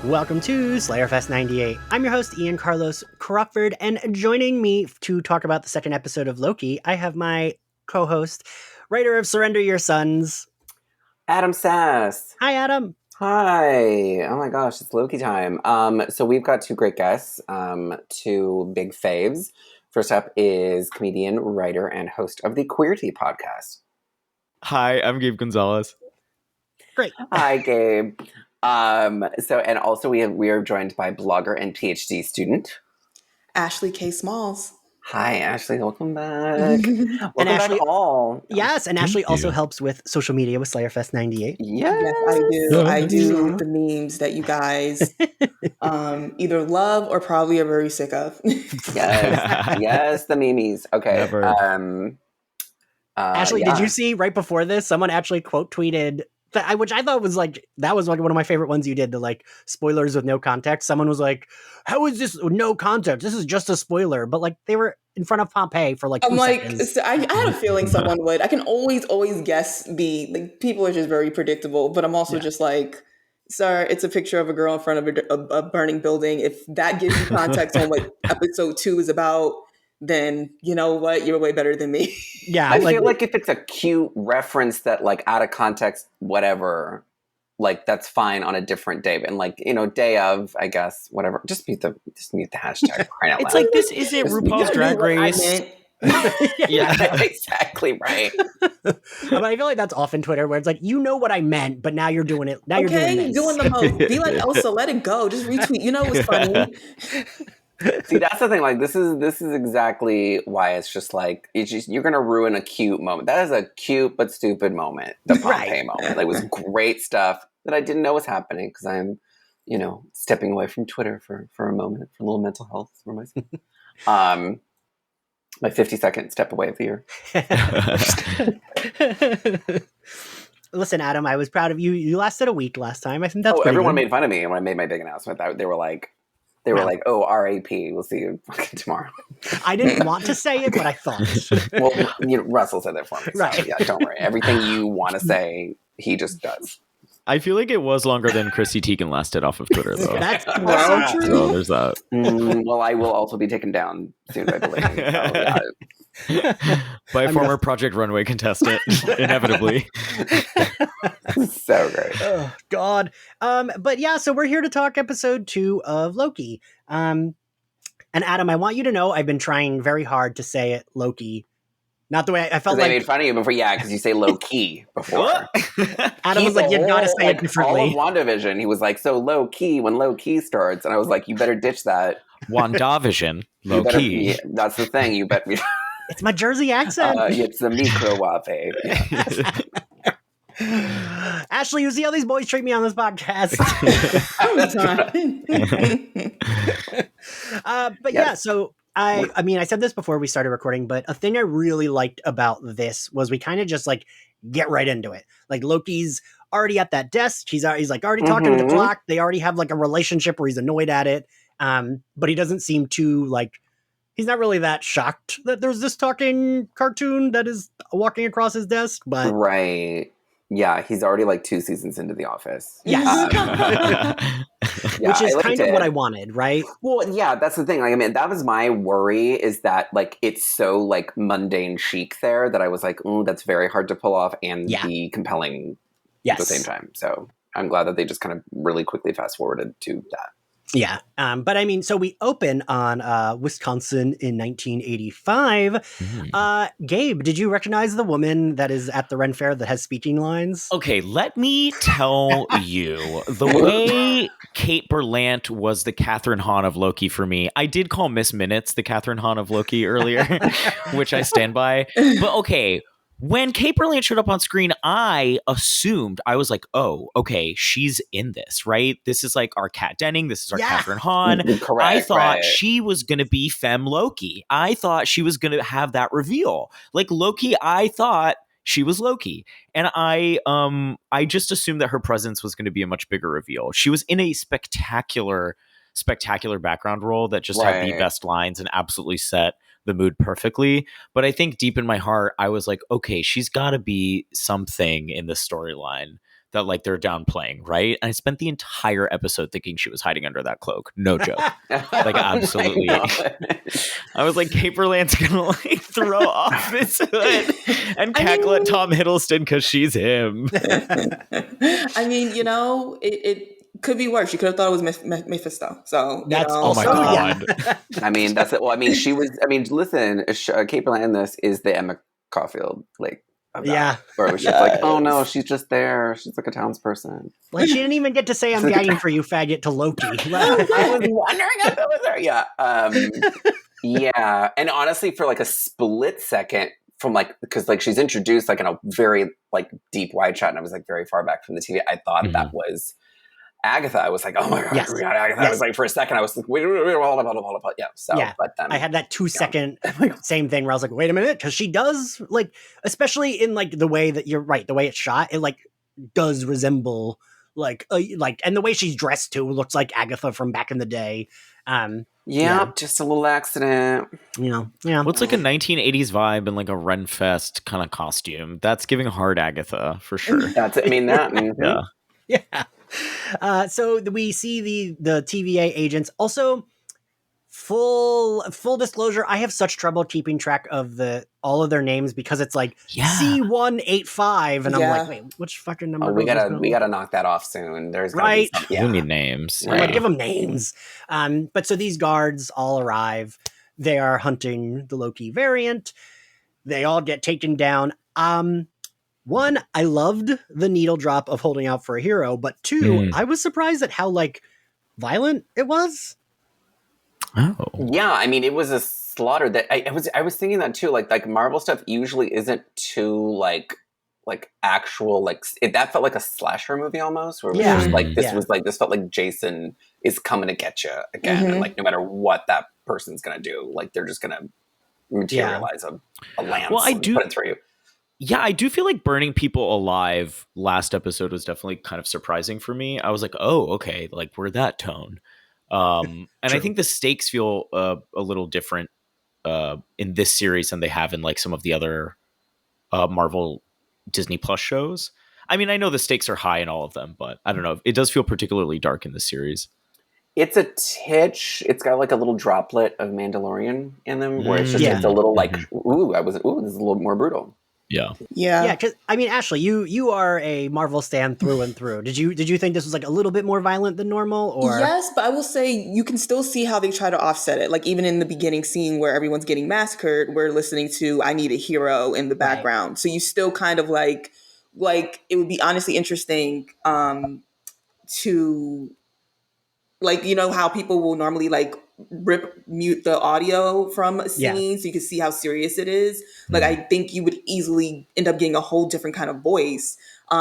Welcome to Slayerfest 98. I'm your host, Ian Carlos Crawford, and joining me to talk about the second episode of Loki, I have my co-host, writer of Surrender Your Sons, Adam Sass. Hi, Adam. Hi. Oh my gosh, it's Loki time. So we've got two great guests, two big faves. First up is comedian, writer, and host of the Queer Tea podcast. Hi, I'm Gabe Gonzalez. Great. Hi, Gabe. And also we are joined by blogger and PhD student Ashley K. Smalls. Hi, Ashley. Welcome back. Welcome Ashley, back all. Yes, and Ashley also helps with social media with Slayerfest 98. Yes, I do. I do the memes that you guys either love or probably are very sick of. yes, the memes. Okay. Never. Ashley, did you see right before this, someone actually quote tweeted, which I thought was that was one of my favorite ones you did, the spoilers with no context. Someone was like, how is this no context? This is just a spoiler. But they were in front of Pompeii for 2 seconds. I had a feeling someone would. I can always guess people are just very predictable, but I'm also just sir, it's a picture of a girl in front of a burning building. If that gives you context on what episode 2 is about, then you know what? You're way better than me. Yeah. I feel like if it's a cute reference that out of context, whatever, that's fine on a different day. And day of, I guess, whatever. Just mute the hashtag. Crying out It's loud. this isn't RuPaul's Drag Race. Yeah, exactly right. But I feel like that's often Twitter where it's you know what I meant, but now you're doing it. Now you're doing this. Doing the most. Be like Elsa, let it go. Just retweet. You know what's funny. See, that's the thing. This is exactly why it's just you're gonna ruin a cute moment. That is a cute but stupid moment. The Pompeii moment. It was great stuff that I didn't know was happening because I'm, stepping away from Twitter for a moment for a little mental health for myself. My 50-second step away of the year. Listen, Adam, I was proud of you. You lasted a week last time. I think that's everyone made fun of me when I made my big announcement. They were like, oh, RAP, we'll see you fucking tomorrow. I didn't want to say it, but I thought. Well, Russell said that for me. So, right. Yeah, don't worry. Everything you want to say, he just does. I feel like it was longer than Chrissy Teigen lasted off of Twitter, though. That's true. So there's that. Well, I will also be taken down soon, I believe. By a former Project Runway contestant, inevitably. So great. Oh, God. But yeah, so we're here to talk episode 2 of Loki. And Adam, I want you to know I've been trying very hard to say it Loki. Not the way I felt they made fun of you before, because you say low key before. Adam was like, you've got to say it differently. All of WandaVision, he was like, so low key when low key starts, and I was like, you better ditch that. WandaVision, low key. That's the thing. You bet me. It's my Jersey accent. It's the microwave. Yeah. Ashley, you see how these boys treat me on this podcast. But yeah, so I mean, I said this before we started recording, but a thing I really liked about this was we kind of just get right into it. Loki's already at that desk. He's already talking to the clock. They already have a relationship where he's annoyed at it. But he doesn't seem too he's not really that shocked that there's this talking cartoon that is walking across his desk. But right. Yeah, he's already 2 seasons into The Office. Yes. Which is kind of what I wanted, right? Well, yeah, that's the thing. That was my worry, is that it's so mundane chic there that I was that's very hard to pull off and be compelling at the same time. So I'm glad that they just kind of really quickly fast forwarded to that. Yeah. But I mean, so we open on Wisconsin in 1985. Gabe, did you recognize the woman that is at the Ren Fair that has speaking lines? Okay, let me tell you, the way Kate Berlant was the Catherine Hahn of Loki for me, I did call Miss Minutes the Catherine Hahn of Loki earlier, which I stand by. But okay, when Kate Berlant showed up on screen, I assumed, I was like, oh, okay, she's in this, right? This is our Kat Denning. This is our Catherine Hahn. Correct, I thought she was going to be Femme Loki. I thought she was going to have that reveal. Loki, I thought she was Loki. And I just assumed that her presence was going to be a much bigger reveal. She was in a spectacular background role that just had the best lines and absolutely set the mood perfectly. But I think deep in my heart, I was like, okay, she's got to be something in this storyline that like they're downplaying, right? And I spent the entire episode thinking she was hiding under that cloak. No joke. Like absolutely. I was like, Caperland's gonna like throw off this hood and cackle at Tom Hiddleston because she's him. I mean, it could be worse. You could have thought it was Mephisto. So that's oh my god. I mean, that's it. Well, I mean, she was. I mean, listen, Caperland in this is the Emma Caulfield, like. Where it was just like, oh no, she's just there. She's like a townsperson. Like she didn't even get to say, "I'm gagging for you, faggot," to Loki. I was wondering if it was her. Yeah, yeah. And honestly, for like a split second, from like because like she's introduced like in a very like deep wide shot, and I was like very far back from the TV. I thought that was Agatha. I was like, oh my god, yes. we got Agatha. I was like, for a second, I was like, wait, hold up. Yeah. So, but then I had that 2-second same thing where I was like, wait a minute, because she does like, especially in like the way that you're right, the way it's shot, it like does resemble like, and the way she's dressed too looks like Agatha from back in the day. Just a little accident. What's like a 1980s vibe and like a Renfest kind of costume? That's giving hard Agatha for sure. That's it. I mean that. Mm-hmm. Yeah. So we see the TVA agents. Also, full disclosure, I have such trouble keeping track of all of their names because it's like C185, and I'm like, wait, which fucking number? We gotta knock that off soon. There's right. We need names. I'm like, give them names. But so these guards all arrive. They are hunting the Loki variant. They all get taken down. One, I loved the needle drop of holding out for a hero, but two, I was surprised at how like violent it was. Oh, yeah. I mean, it was a slaughter. That I was thinking that too. Like Marvel stuff usually isn't too like actual that felt like a slasher movie almost. Where it was just like this felt like Jason is coming to get you again, and like no matter what that person's gonna do, like they're just gonna materialize a lance and put it through you. Yeah, I do feel like burning people alive last episode was definitely kind of surprising for me. I was like, oh, okay, like we're that tone. And I think the stakes feel a little different in this series than they have in like some of the other Marvel Disney Plus shows. I mean, I know the stakes are high in all of them, but I don't know. It does feel particularly dark in this series. It's a titch. It's got like a little droplet of Mandalorian in them, where it's just it's a little like, this is a little more brutal. Yeah. Because I mean, Ashley, you are a Marvel stan through and through. Did you think this was like a little bit more violent than normal? Or yes, but I will say you can still see how they try to offset it. Like even in the beginning scene where everyone's getting massacred, we're listening to "I Need a Hero" in the background. Right. So you still kind of like it would be honestly interesting to like how people will normally like mute the audio from a scene so you can see how serious it is. Like I think you would easily end up getting a whole different kind of voice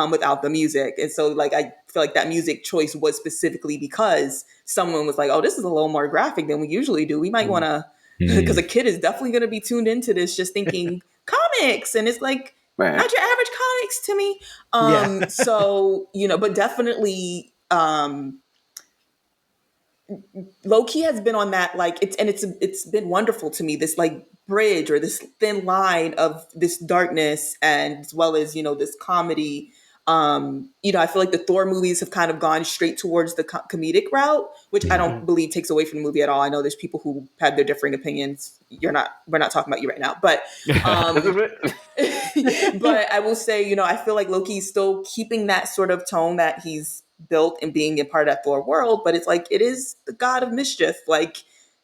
without the music. And so like I feel like that music choice was specifically because someone was like, oh, this is a little more graphic than we usually do. We might want to, because a kid is definitely going to be tuned into this just thinking comics, and it's like not your average comics to me. So but definitely Loki has been on that it's been wonderful to me, this like bridge or this thin line of this darkness and as well as this comedy. I feel like the Thor movies have kind of gone straight towards the comedic route, which I don't believe takes away from the movie at all. I know there's people who had their differing opinions. We're not talking about you right now, but but I will say I feel like Loki's still keeping that sort of tone that he's built and being a part of that Thor world, but it's like it is the god of mischief. Like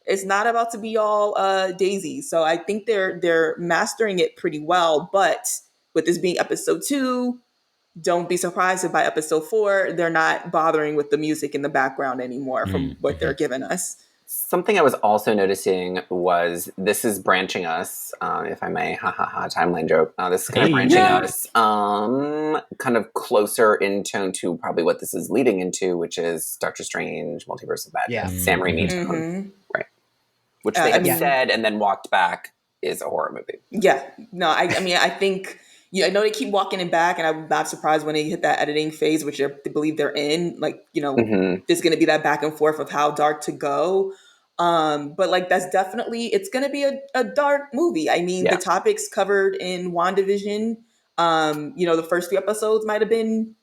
it's not about to be all daisy. So I think they're mastering it pretty well. But with this being episode 2, don't be surprised if by episode 4 they're not bothering with the music in the background anymore from what they're giving us. Something I was also noticing was this is branching us, if I may, timeline joke. This is kind of branching us kind of closer in tone to probably what this is leading into, which is Doctor Strange, Multiverse of Madness, Sam Raimi tone. Right. Which they have said and then walked back is a horror movie. Yeah. No, I mean, I think... I know they keep walking it back, and I'm not surprised when they hit that editing phase, which I believe they're in. Like, there's going to be that back and forth of how dark to go. But like, that's definitely, it's going to be a dark movie. I mean, the topics covered in WandaVision, the first few episodes might have been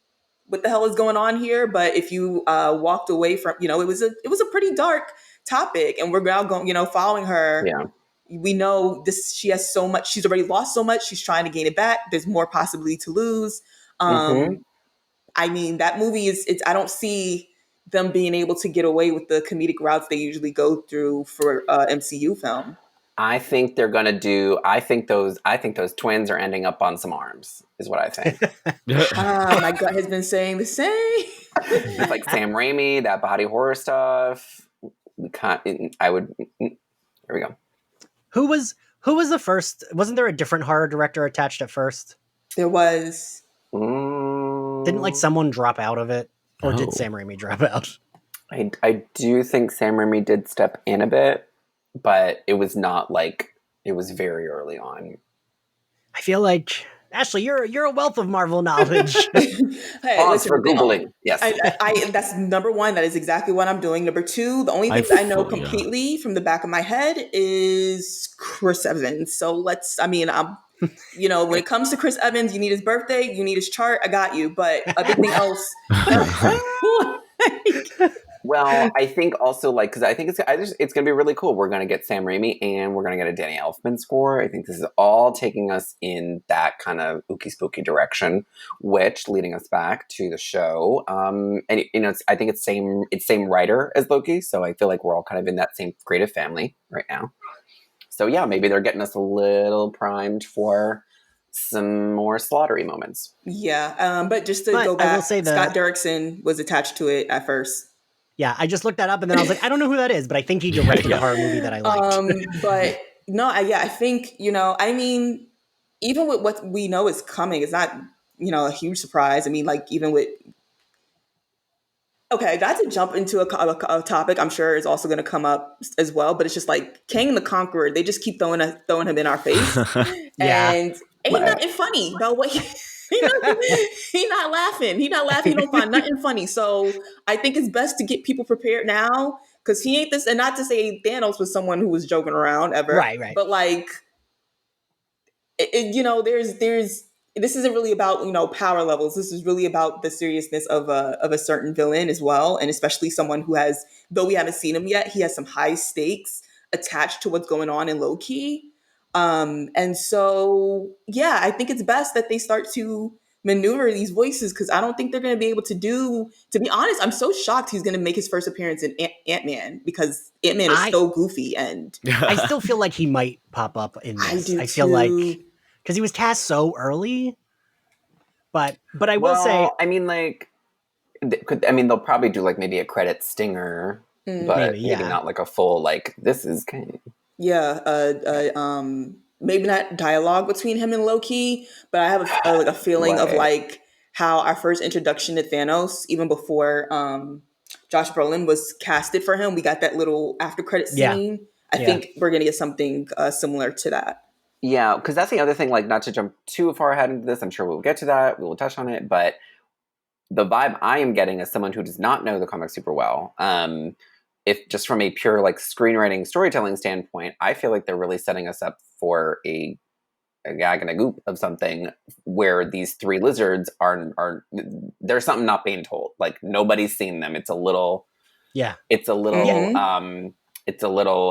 what the hell is going on here. But if you walked away from, it was a pretty dark topic, and we're now going, following her. Yeah. We know this. She has so much. She's already lost so much. She's trying to gain it back. There's more possibly to lose. I mean, that movie is. It's. I don't see them being able to get away with the comedic routes they usually go through for MCU film. I think they're gonna do. I think those twins are ending up on some arms. Is what I think. My gut has been saying the same. It's like Sam Raimi, that body horror stuff. I would. Here we go. Who was the first? Wasn't there a different horror director attached at first? There was. Didn't like someone drop out of it, or did Sam Raimi drop out? I do think Sam Raimi did step in a bit, but it was not like it was very early on. I feel like Ashley, you're a wealth of Marvel knowledge. Hey, pause for Googling. Yes, I that's number one. That is exactly what I'm doing. Number two, the only thing I know completely from the back of my head is Chris Evans. So I'm when it comes to Chris Evans, you need his birthday, you need his chart, I got you. But everything else. Well, I think also because I think it's going to be really cool. We're going to get Sam Raimi and we're going to get a Danny Elfman score. I think this is all taking us in that kind of ooky spooky direction, which leading us back to the show. And I think it's same writer as Loki, so I feel like we're all kind of in that same creative family right now. So yeah, maybe they're getting us a little primed for some more slaughtery moments. Yeah, but just to go back, I will say Scott Derrickson was attached to it at first. Yeah, I just looked that up and then I was like, I don't know who that is, but I think he directed a horror movie that I liked. But no, I think, even with what we know is coming, it's not, a huge surprise. I mean, even with, okay, not to jump into a topic I'm sure is also going to come up as well, but it's just like Kang the Conqueror, they just keep throwing him in our face. Yeah. And ain't nothing funny about what He not laughing. He don't find nothing funny. So I think it's best to get people prepared now, because he ain't this. And not to say Thanos was someone who was joking around ever, right? But there's this isn't really about power levels. This is really about the seriousness of a certain villain as well, and especially someone who has, though we haven't seen him yet, he has some high stakes attached to what's going on in Loki. And so, yeah, I think it's best that they start to maneuver these voices, because I don't think they're going to be able to be honest, I'm so shocked he's going to make his first appearance in Ant-Man, because Ant-Man is so goofy, and I still feel like he might pop up in this. I feel too. like, because he was cast so early, but I will say, I mean, they'll probably do maybe a credit stinger, but maybe not a full, this is kind of... Yeah, maybe not dialogue between him and Loki, but I have a feeling of how our first introduction to Thanos, even before Josh Brolin was casted for him, we got that little after credit scene. I think we're gonna get something similar to that. Yeah, because that's the other thing. Not to jump too far ahead into this, I'm sure we'll get to that. We will touch on it, but the vibe I am getting as someone who does not know the comics super well, if just from a pure screenwriting storytelling standpoint, I feel like they're really setting us up for a gag and a goop of something where these three lizards are there's something not being told. Nobody's seen them. It's a little Xenu. It's a little.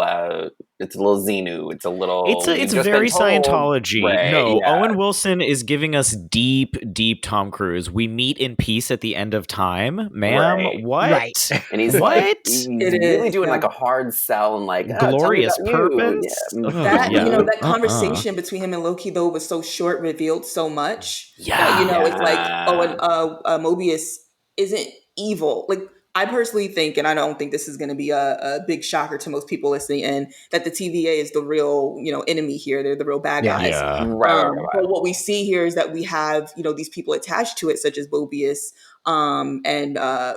It's very Scientology. Right, no, yeah. Owen Wilson is giving us deep Tom Cruise. We meet in peace at the end of time, ma'am. Right. What? Right. And he's he's really doing a hard sell and glorious purpose. Yeah. That conversation between him and Loki though was so short, revealed so much. Yeah. That, it's Mobius isn't evil. I personally think, and I don't think this is going to be a big shocker to most people listening in, that the TVA is the real, enemy here. They're the real bad guys. Yeah. Right. But what we see here is that we have, these people attached to it, such as Mobius, and I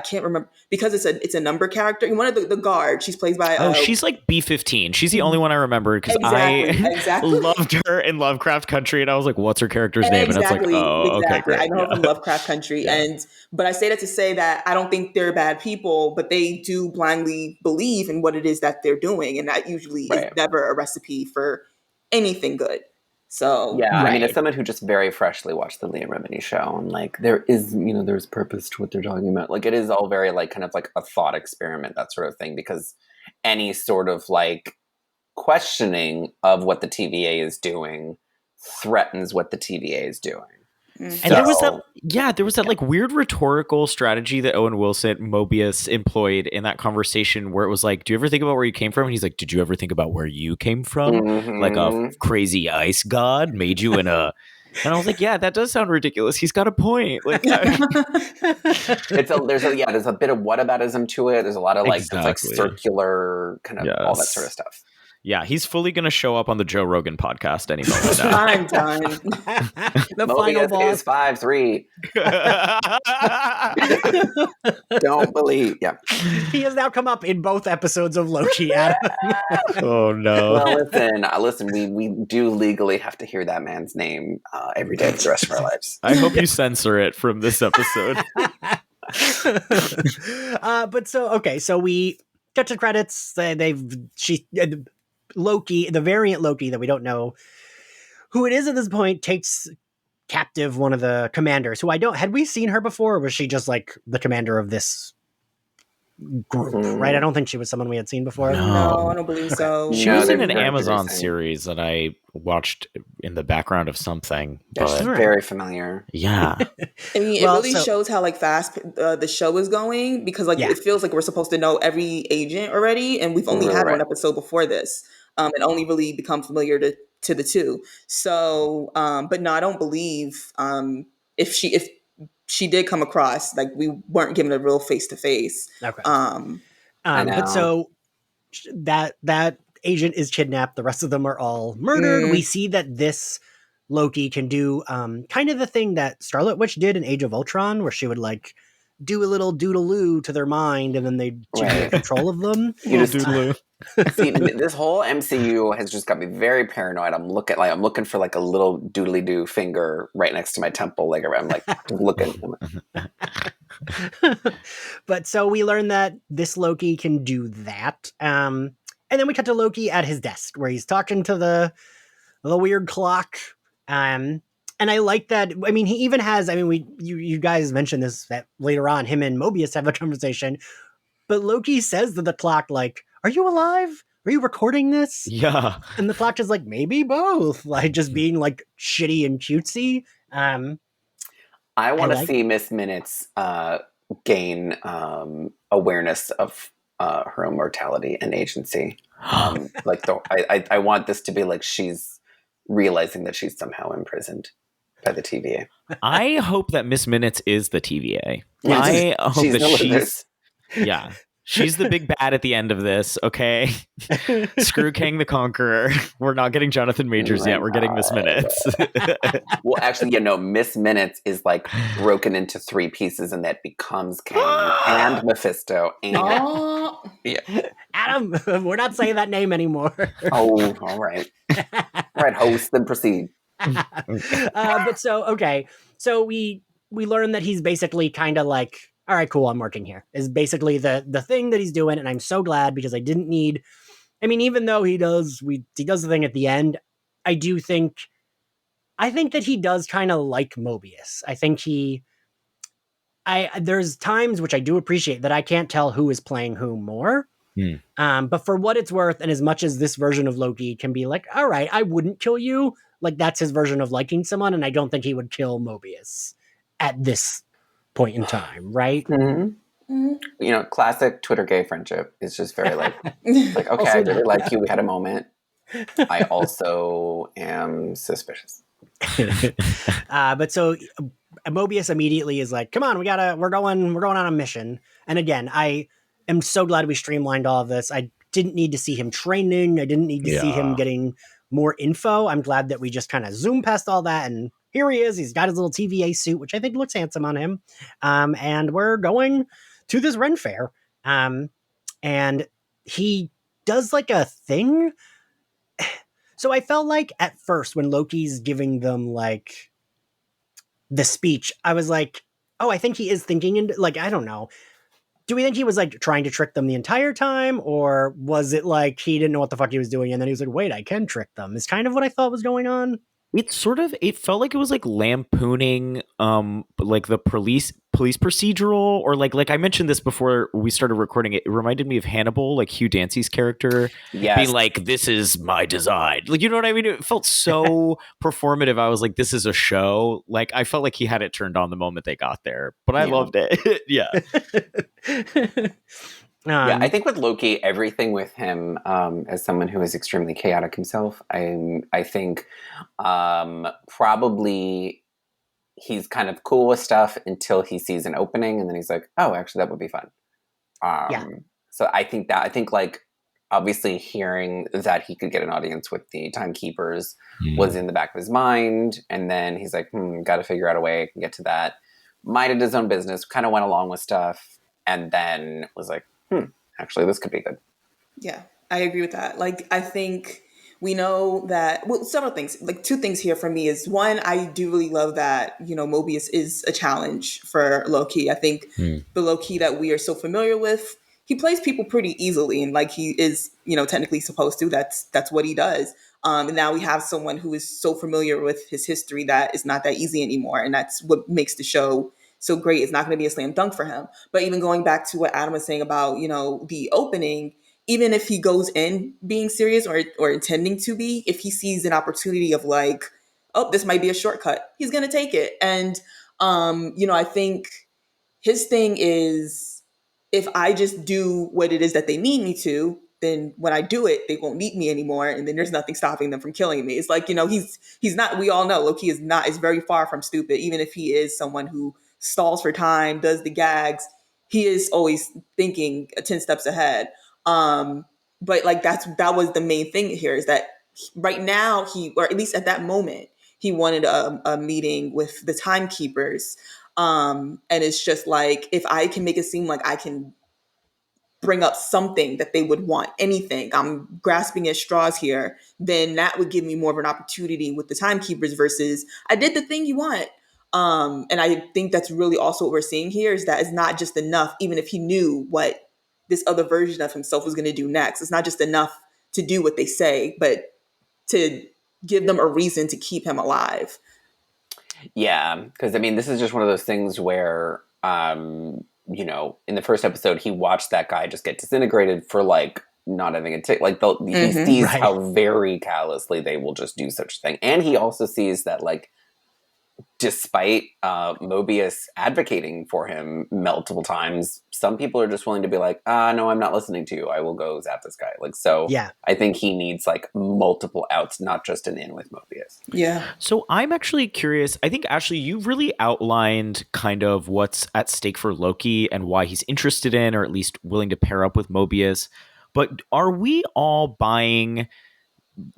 can't remember, because it's a number character. One of the guard, she's played by she's B-15. She's the only one I remember, because I loved her in Lovecraft Country, and I was like, what's her character's name? And it's okay, great. I know her from Lovecraft Country, but I say that to say that I don't think they're bad people, but they do blindly believe in what it is that they're doing, and that usually is never a recipe for anything good. So yeah, I mean, as Right. someone who just very freshly watched the Leah Remini show, and like there is, there's purpose to what they're talking about. Like it is all very like kind of like a thought experiment, that sort of thing, because any sort of like questioning of what the TVA is doing threatens what the TVA is doing. And there was that like weird rhetorical strategy that Owen Wilson, Mobius, employed in that conversation where it was like, do you ever think about where you came from? And he's like, did you ever think about where you came from? Like a crazy ice god made you in a... And I was like, yeah, that does sound ridiculous. He's got a point. Like, there's a bit of whataboutism to it. There's a lot of like, it's like circular kind of all that sort of stuff. Yeah, he's fully going to show up on the Joe Rogan podcast any moment now. I'm done. The final boss is 5'3". Don't believe. Yeah, he has now come up in both episodes of Loki. Adam. Oh no! Well, listen. We do legally have to hear that man's name every day for the rest of our lives. I hope you censor it from this episode. So we cut to credits. Loki, the variant Loki that we don't know who it is at this point, takes captive one of the commanders who had we seen her before, or was she just like the commander of this group? Right? I don't think she was someone we had seen before. No, I don't believe so. She was in an Amazon series that I watched in the background of something. Yeah, she's very familiar. Yeah. I mean, it really shows how like fast the show is going, because like it feels like we're supposed to know every agent already, and we've only had one episode before this. And only really become familiar to the two. So, but no, I don't believe if she did come across, like we weren't given a real face to face. Okay. But so that agent is kidnapped. The rest of them are all murdered. We see that this Loki can do kind of the thing that Scarlet Witch did in Age of Ultron, where she would like do a little doodaloo to their mind, and then they'd take control of them. See, this whole MCU has just got me very paranoid. I'm looking for like a little doodly doo finger right next to my temple. Like I'm like looking. But so we learn that this Loki can do that. And then we cut to Loki at his desk where he's talking to the weird clock. And I like that. I mean, he even has, you guys mentioned this, that later on him and Mobius have a conversation, but Loki says to the clock, like, are you alive? Are you recording this? Yeah. And the clock is like, maybe both. Like just being like shitty and cutesy. I want to see Miss Minutes gain awareness of her own mortality and agency. I want this to be like she's realizing that she's somehow imprisoned by the TVA. I hope that Miss Minutes is the TVA. Yes. I hope that she's... Yeah. She's the big bad at the end of this, okay? Screw Kang the Conqueror. We're not getting Jonathan Majors yet. We're getting Miss Minutes. Well, actually, Miss Minutes is like broken into 3 pieces, and that becomes Kang and Mephisto. And Adam, we're not saying that name anymore. Oh, all right. All right, host, then proceed. But so we learn that he's basically kind of like, all right, cool, I'm working here, is basically the thing that he's doing. And I'm so glad, because I didn't need, even though he does the thing at the end, I think that he does kind of like Mobius. I think there's times which I do appreciate that I can't tell who is playing who more. But for what it's worth, and as much as this version of Loki can be like, all right, I wouldn't kill you, like that's his version of liking someone, and I don't think he would kill Mobius at this point in time, right? Classic Twitter gay friendship is just very like okay, I really like you, we had a moment. I also am suspicious. But so Mobius immediately is like, come on, we're going on a mission. And again, I am so glad we streamlined all of this. I didn't need to see him training. I didn't need to see him getting more info. I'm glad that we just kind of zoom past all that, and here he is. He's got his little TVA suit, which I think looks handsome on him. And we're going to this Ren Fair. And he does like a thing. So I felt like at first when Loki's giving them like the speech, I was like, oh, I think he is thinking, and like, I don't know. Do we think he was like trying to trick them the entire time? Or was it like he didn't know what the fuck he was doing, and then he was like, wait, I can trick them? Is kind of what I thought was going on. it felt like it was like lampooning like the police procedural, or like I mentioned this before we started recording. It reminded me of Hannibal, like Hugh Dancy's character being Yes. like, this is my design, like, you know what I mean? It felt so performative. I was like, this is a show. Like, I felt like he had it turned on the moment they got there, but I loved it. Yeah. Yeah, I think with Loki, everything with him, as someone who is extremely chaotic himself, I think probably he's kind of cool with stuff until he sees an opening, and then he's like, "Oh, actually, that would be fun." Yeah. So I think like obviously hearing that he could get an audience with the timekeepers was in the back of his mind, and then he's like, "Got to figure out a way I can get to that." Minded his own business, kind of went along with stuff, and then was like, actually, this could be good. Yeah, I agree with that. Like, I think we know that, well, several things, like two things here for me is one, I do really love that, Mobius is a challenge for Loki. I think the Loki that we are so familiar with, he plays people pretty easily, and like he is, technically supposed to. That's what he does. And now we have someone who is so familiar with his history that it's not that easy anymore, and that's what makes the show so great. It's not going to be a slam dunk for him. But even going back to what Adam was saying about, the opening, even if he goes in being serious or intending to be, if he sees an opportunity of like, oh, this might be a shortcut, he's going to take it. And, I think his thing is, if I just do what it is that they need me to, then when I do it, they won't need me anymore, and then there's nothing stopping them from killing me. It's like, he's not. We all know Loki is very far from stupid. Even if he is someone who stalls for time, does the gags, he is always thinking 10 steps ahead. But like that was the main thing here, is that right now or at least at that moment, he wanted a meeting with the timekeepers. And it's just like, if I can make it seem like I can bring up something that they would want, anything, I'm grasping at straws here, then that would give me more of an opportunity with the timekeepers versus I did the thing you want. And I think that's really also what we're seeing here, is that it's not just enough, even if he knew what this other version of himself was going to do next. It's not just enough to do what they say, but to give them a reason to keep him alive. Yeah, because I mean, this is just one of those things where, in the first episode, he watched that guy just get disintegrated for like not having a tick. Like he sees how very callously they will just do such a thing, and he also sees that like, despite Mobius advocating for him multiple times, some people are just willing to be like, no, I'm not listening to you. I will go zap this guy. Like, so yeah. I think he needs like multiple outs, not just an in with Mobius. Yeah. So I'm actually curious. I think, Ashley, you've really outlined kind of what's at stake for Loki and why he's interested in, or at least willing to pair up with Mobius. But are we all buying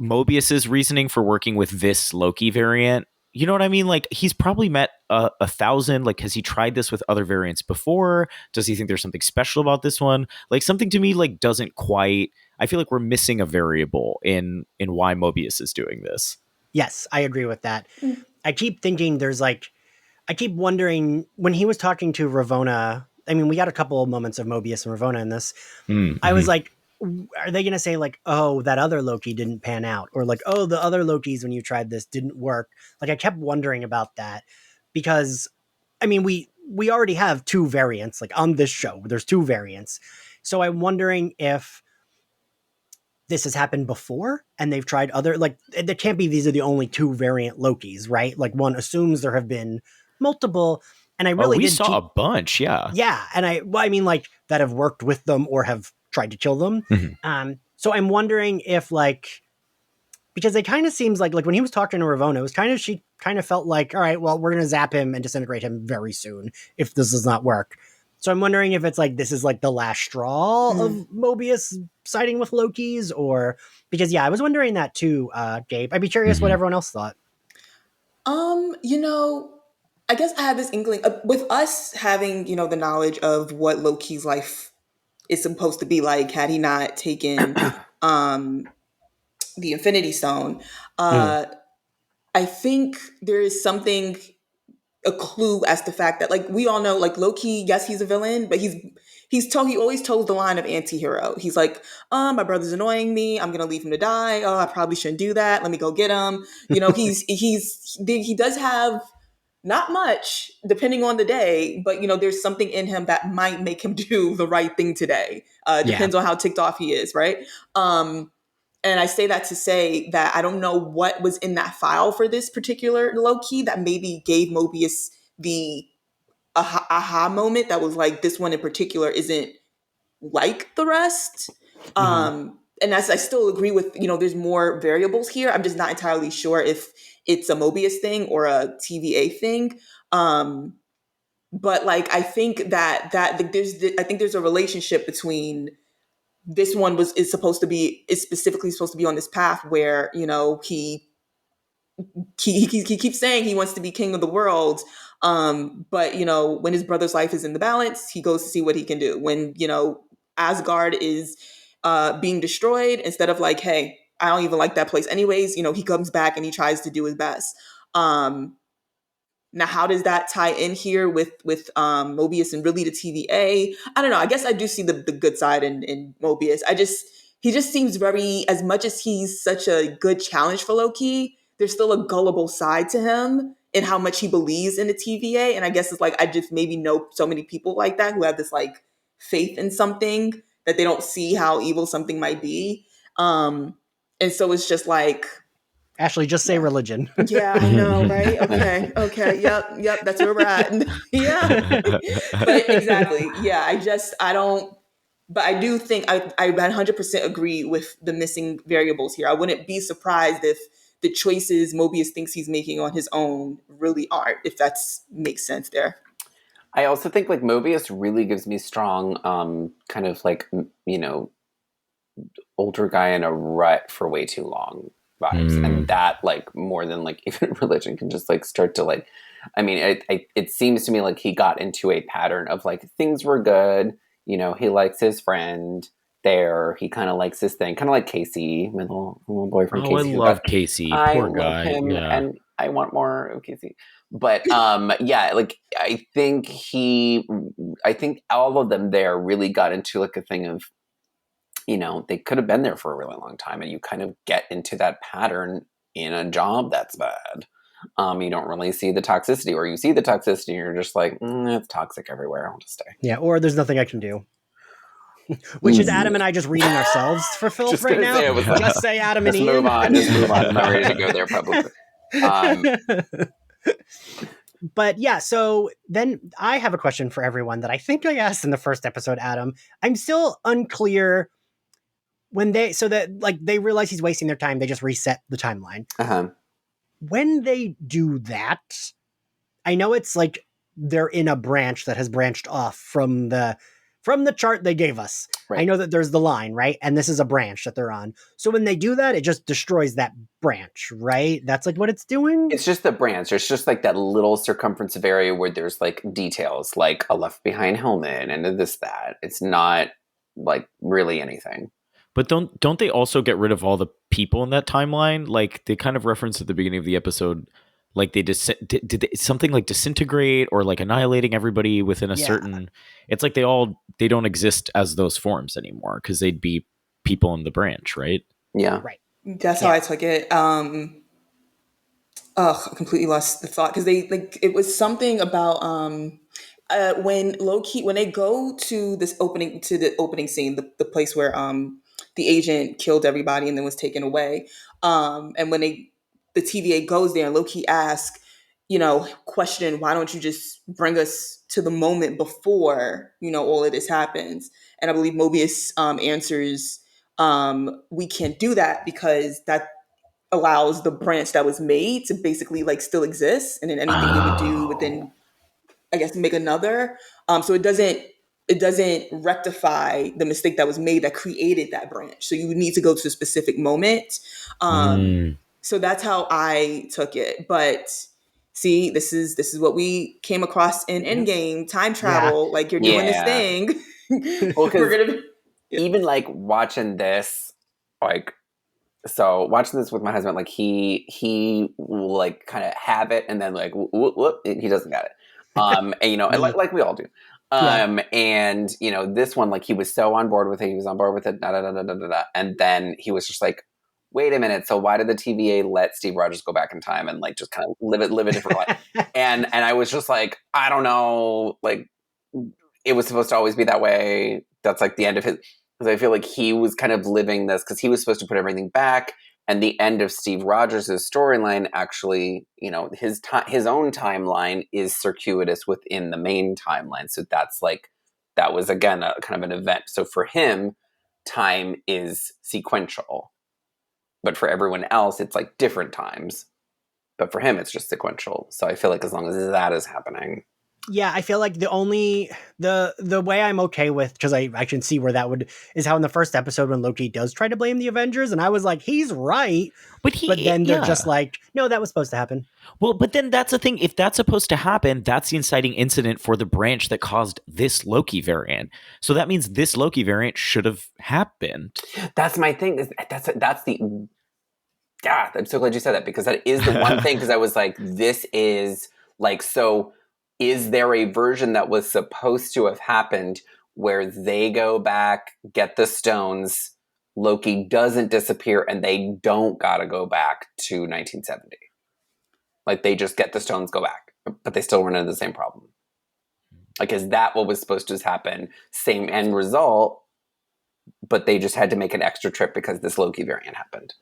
Mobius's reasoning for working with this Loki variant? You know what I mean? Like, he's probably met 1,000. Like, has he tried this with other variants before? Does he think there's something special about this one? Like, something to me like doesn't quite. I feel like we're missing a variable in why Mobius is doing this. Yes, I agree with that. I keep thinking I keep wondering, when he was talking to Ravonna, I mean, we got a couple of moments of Mobius and Ravonna in this. I was like, are they going to say like, oh, that other Loki didn't pan out? Or like, oh, the other Lokis when you tried this didn't work. Like, I kept wondering about that because, I mean, we already have two variants, like on this show, there's two variants. So I'm wondering if this has happened before and they've tried other, like, there can't be these are the only two variant Lokis, right? Like, one assumes there have been multiple. And I really we saw a bunch. Yeah. And I mean, like, that have worked with them or have tried to kill them. So I'm wondering if, like, because it kind of seems like when he was talking to Ravonna, it was she kind of felt like, all right, well, we're going to zap him and disintegrate him very soon if this does not work. So I'm wondering if it's like, this is like the last straw of Mobius siding with Loki's, or because, I was wondering that too, Gabe. I'd be curious what everyone else thought. I guess I have this inkling with us having, the knowledge of what Loki's life is supposed to be like had he not taken the Infinity Stone. I think there is a clue as to the fact that, like, we all know, like, Loki, yes, he's a villain, but he always toes the line of anti-hero. He's like, my brother's annoying me. I'm gonna leave him to die. Oh, I probably shouldn't do that. Let me go get him. You know, he does have not much depending on the day, but you know, there's something in him that might make him do the right thing today. Depends on how ticked off he is, right? And I say that to say that I don't know what was in that file for this particular Loki that maybe gave Mobius the aha moment that was like, this one in particular isn't like the rest. And as I still agree with, you know, there's more variables here. I'm just not entirely sure if it's a Mobius thing or a TVA thing. But like, I think that I think there's a relationship between this one is specifically supposed to be on this path where, you know, he keeps saying he wants to be king of the world. But you know, when his brother's life is in the balance, he goes to see what he can do. When, you know, Asgard is being destroyed, instead of like, hey, I don't even like that place anyways, you know, he comes back and he tries to do his best. Now, how does that tie in here with Mobius and really the TVA? I don't know. I guess I do see the good side in Mobius. He just seems very, as much as he's such a good challenge for Loki, there's still a gullible side to him in how much he believes in the TVA. And I guess it's like, I just maybe know so many people like that who have this like faith in something that they don't see how evil something might be. And so it's just like, Ashley, just say religion. Yeah, I know, right? Okay. Yep. That's where we're at. Yeah. But exactly. Yeah, but I do think I 100% agree with the missing variables here. I wouldn't be surprised if the choices Mobius thinks he's making on his own really aren't, if that makes sense there. I also think like Mobius really gives me strong kind of like, you know, older guy in a rut for way too long vibes. And that like more than like even religion can just like start to like, I mean, it seems to me like he got into a pattern of like things were good, you know, he likes his friend there, he kind of likes his thing, kind of like Casey, my little boyfriend. Casey, I love Casey. Poor guy. Him, and I want more of Casey. But yeah, like I think all of them there really got into like a thing of, you know, they could have been there for a really long time, and you kind of get into that pattern in a job that's bad. You don't really see the toxicity, or you see the toxicity and you're just like, it's toxic everywhere, I'll just stay. Yeah, or there's nothing I can do. Which is Adam and I just reading ourselves for Philip right now. Just say Adam and Ian. Move on. Just move on. I'm not ready to go there publicly. But yeah, so then I have a question for everyone that I think I asked in the first episode, Adam. I'm still unclear when they realize he's wasting their time, they just reset the timeline. When they do that, I know it's like they're in a branch that has branched off from the chart they gave us. Right. I know that there's the line, right? And this is a branch that they're on. So when they do that, it just destroys that branch, right? That's like what it's doing? It's just the branch. It's just like that little circumference of area where there's like details, like a left behind helmet and this, that. It's not like really anything. But don't they also get rid of all the people in that timeline? Like they kind of referenced at the beginning of the episode, like they did they, something like disintegrate or like annihilating everybody within a certain. It's like they don't exist as those forms anymore because they'd be people in the branch, right? Yeah, right. That's how I took it. I completely lost the thought because they like it was something about when they go to the opening scene, the place where the agent killed everybody and then was taken away. And when the TVA goes there and Loki asks, you know, question, why don't you just bring us to the moment before, you know, all of this happens? And I believe Mobius answers, we can't do that because that allows the branch that was made to basically like still exist. And then anything we would do would then, I guess, make another. So it doesn't rectify the mistake that was made that created that branch. So you would need to go to a specific moment. So that's how I took it. But see, this is what we came across in Endgame, time travel. Yeah. Like you're doing this thing. Well, even like watching this, like, so watching this with my husband, like he will like kind of have it and then like whoop, he doesn't got it. And, you know, like we all do. Yeah. And, you know, this one, like, he was so on board with it. He was on board with it. Da, da, da, da, da, da, da. And then he was just like, wait a minute. So why did the TVA let Steve Rogers go back in time and like just kind of live a different life? And I was just like, I don't know. Like, it was supposed to always be that way. That's like the end of his. Because I feel like he was kind of living this because he was supposed to put everything back. And the end of Steve Rogers' storyline actually, you know, his own timeline is circuitous within the main timeline. So that's like, that was again a kind of an event. So for him, time is sequential. But for everyone else, it's like different times. But for him, it's just sequential. So I feel like as long as that is happening. Yeah, I feel like the way I'm okay with, because I can see where that would, is how in the first episode when Loki does try to blame the Avengers, and I was like, he's right, but then they're just like, no, that was supposed to happen. Well, but then that's the thing. If that's supposed to happen, that's the inciting incident for the branch that caused this Loki variant. So that means this Loki variant should have happened. That's my thing. That's the. Yeah, I'm so glad you said that because that is the one thing. Because I was like, this is like so. Is there a version that was supposed to have happened where they go back, get the stones, Loki doesn't disappear, and they don't gotta go back to 1970? Like, they just get the stones, go back, but they still run into the same problem. Like, is that what was supposed to happen? Same end result, but they just had to make an extra trip because this Loki variant happened.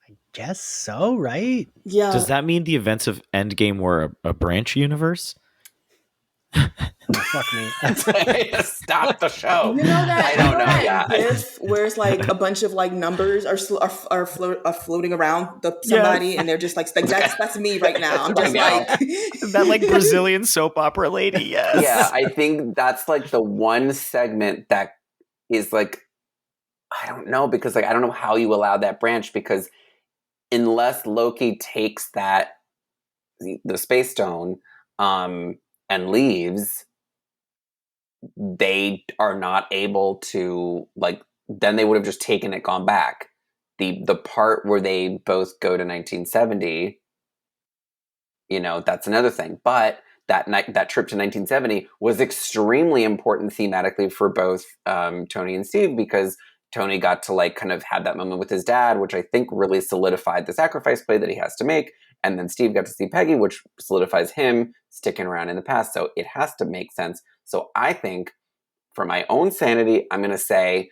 I guess so, right? Yeah. Does that mean the events of Endgame were a branch universe? Fuck me. Stop the show. You know that? I don't know. Yeah. GIF where it's like a bunch of like numbers are floating around somebody, yes. And they're just like that's me right now. I'm just like that like Brazilian soap opera lady. Yes. Yeah, I think that's like the one segment that is like, I don't know, because like I don't know how you allow that branch, because unless Loki takes the Space Stone and leaves, they are not able to, like, then they would have just taken it, gone back. The part where they both go to 1970, you know, that's another thing. But that trip to 1970 was extremely important thematically for both Tony and Steve, because Tony got to like kind of have that moment with his dad, which I think really solidified the sacrifice play that he has to make. And then Steve got to see Peggy, which solidifies him sticking around in the past. So it has to make sense. So I think for my own sanity, I'm going to say